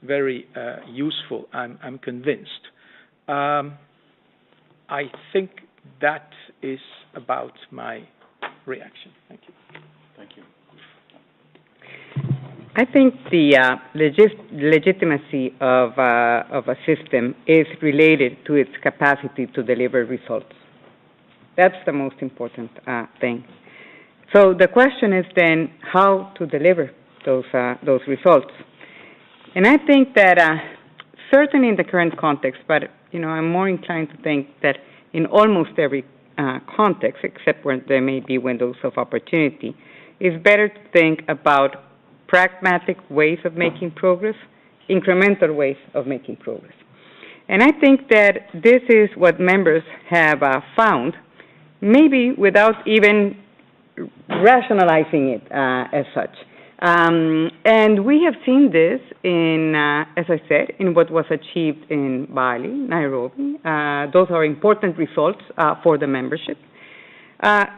[SPEAKER 4] very useful, I'm convinced. I think that is about my reaction. Thank you.
[SPEAKER 10] Thank you.
[SPEAKER 5] I think the legitimacy of a system is related to its capacity to deliver results. That's the most important thing. So the question is then how to deliver those results. And I think that certainly in the current context, but I'm more inclined to think that in almost every context, except where there may be windows of opportunity, it's better to think about pragmatic ways of making progress, incremental ways of making progress. And I think that this is what members have found, maybe without even rationalizing it as such. And we have seen this in, as I said, in what was achieved in Bali, Nairobi. Those are important results for the membership.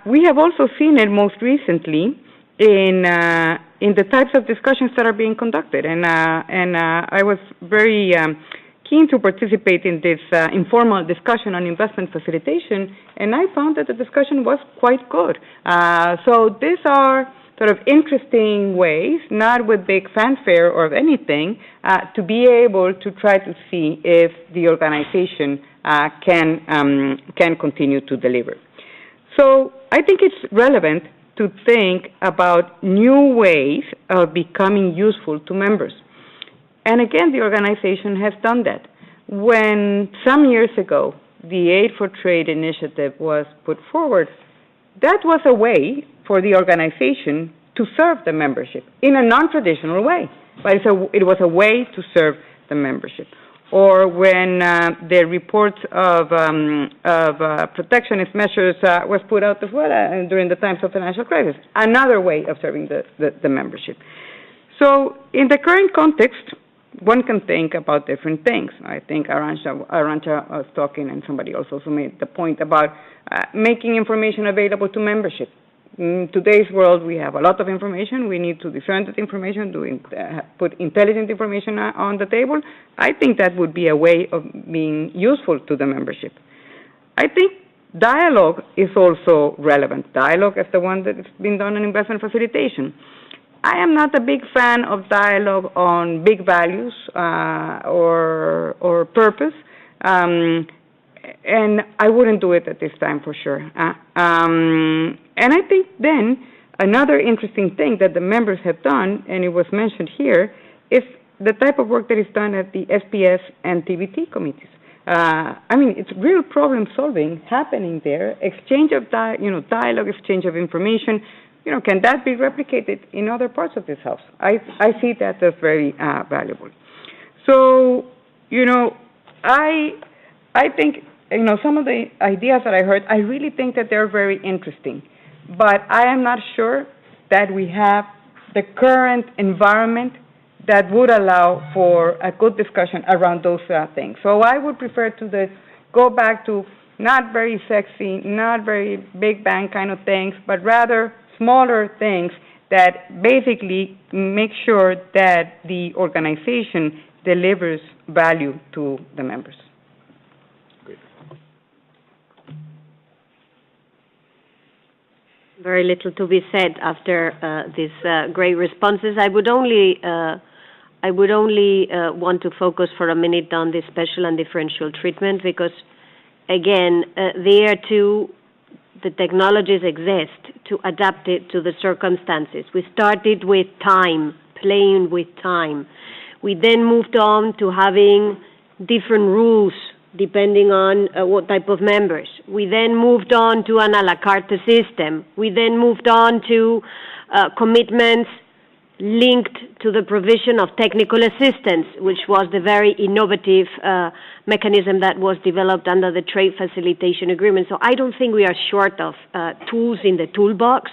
[SPEAKER 5] We have also seen it most recently in the types of discussions that are being conducted. And I was very keen to participate in this informal discussion on investment facilitation, and I found that the discussion was quite good. So these are sort of interesting ways, not with big fanfare or anything, to be able to try to see if the organization can continue to deliver. So I think it's relevant to think about new ways of becoming useful to members. And again, the organization has done that. When some years ago, the Aid for Trade initiative was put forward, that was a way for the organization to serve the membership in a non-traditional way, but it was a way to serve the membership. Or when the report of protectionist measures was put out as well during the times of financial crisis, another way of serving the membership. So in the current context, one can think about different things. I think Arancha was talking, and somebody else also made the point about making information available to membership. In today's world, we have a lot of information. We need to discern that information, put intelligent information on the table. I think that would be a way of being useful to the membership. I think dialogue is also relevant. Dialogue is the one that has been done in investment facilitation. I am not a big fan of dialogue on big values or purpose, and I wouldn't do it at this time for sure. And I think then another interesting thing that the members have done, and it was mentioned here, is the type of work that is done at the SPS and TBT committees. I mean, it's real problem solving happening there. Exchange of dialogue, exchange of information. Can that be replicated in other parts of this house? I see that as very valuable. So, I think some of the ideas that I heard, I really think that they're very interesting. But I am not sure that we have the current environment that would allow for a good discussion around those things. So I would prefer to go back to not very sexy, not very big bang kind of things, but rather smaller things that basically make sure that the organization delivers value to the members.
[SPEAKER 6] Very little to be said after these great responses. I would only want to focus for a minute on the special and differential treatment because, again, there too, the technologies exist to adapt it to the circumstances. We started with time, playing with time. We then moved on to having different rules depending on what type of members. We then moved on to an a la carte system. We then moved on to commitments linked to the provision of technical assistance, which was the very innovative mechanism that was developed under the Trade Facilitation Agreement. So I don't think we are short of tools in the toolbox.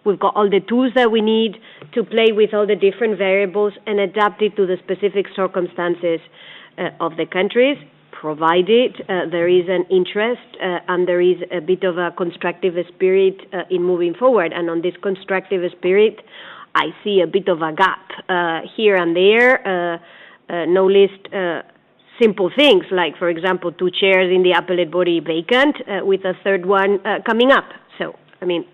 [SPEAKER 6] We've got all the tools that we need to play with all the different variables and adapt it to the specific circumstances of the countries, provided there is an interest and there is a bit of a constructive spirit in moving forward. And on this constructive spirit, I see a bit of a gap here and there, no least simple things like, for example, 2 chairs in the appellate body vacant with a third one coming up. So, I mean,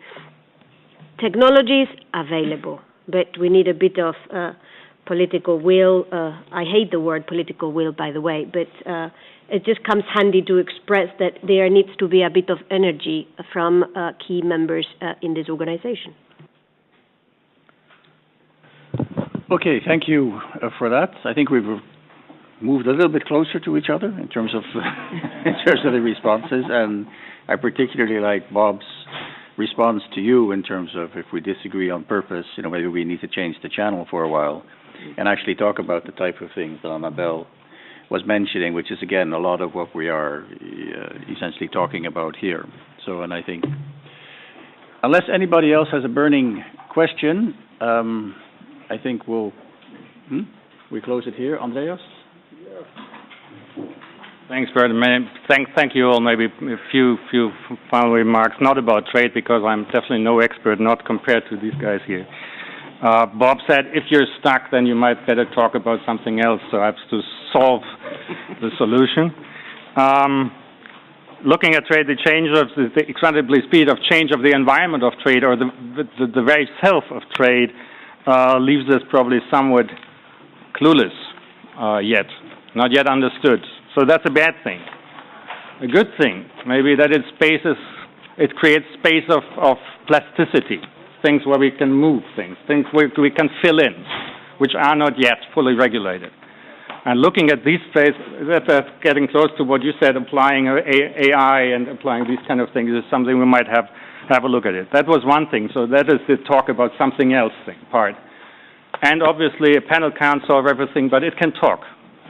[SPEAKER 6] technology is available, but we need a bit of political will. I hate the word political will, by the way, but it just comes handy to express that there needs to be a bit of energy from key members in this organization.
[SPEAKER 1] Okay, thank you for that. I think we've moved a little bit closer to each other in terms of the responses, and I particularly like Bob's response to you in terms of if we disagree on purpose, maybe we need to change the channel for a while and actually talk about the type of things that Annabelle was mentioning, which is again a lot of what we are essentially talking about here. So, and I think unless anybody else has a burning question, I think we close it here. Andreas?
[SPEAKER 2] Thanks, Bernard. Thank you all. Maybe a few final remarks, not about trade, because I'm definitely no expert, not compared to these guys here. Bob said, if you're stuck, then you might better talk about something else, perhaps to solve the solution. Looking at trade, the incredibly speed of change of the environment of trade, or the very self of trade, leaves us probably somewhat clueless yet, not yet understood. So that's a bad thing. A good thing, maybe that it creates space of plasticity, things where we can move things where we can fill in, which are not yet fully regulated. And looking at these spaces, that's getting close to what you said, applying AI and applying these kind of things is something we might have a look at it. That was one thing. So that is the talk about something else part. And obviously a panel can't solve everything, but it can talk.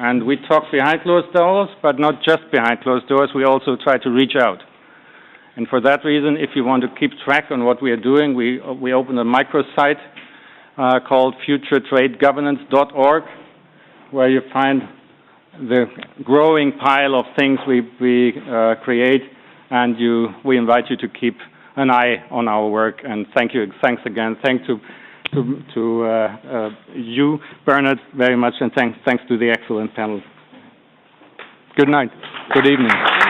[SPEAKER 2] And we talk behind closed doors, but not just behind closed doors. We also try to reach out. And for that reason, if you want to keep track on what we are doing, we opened a microsite called futuretradegovernance.org, where you find the growing pile of things we create, and we invite you to keep an eye on our work. And thanks again. Thanks to you, Bernard, very much, and thanks to the excellent panel. Good night. Good evening.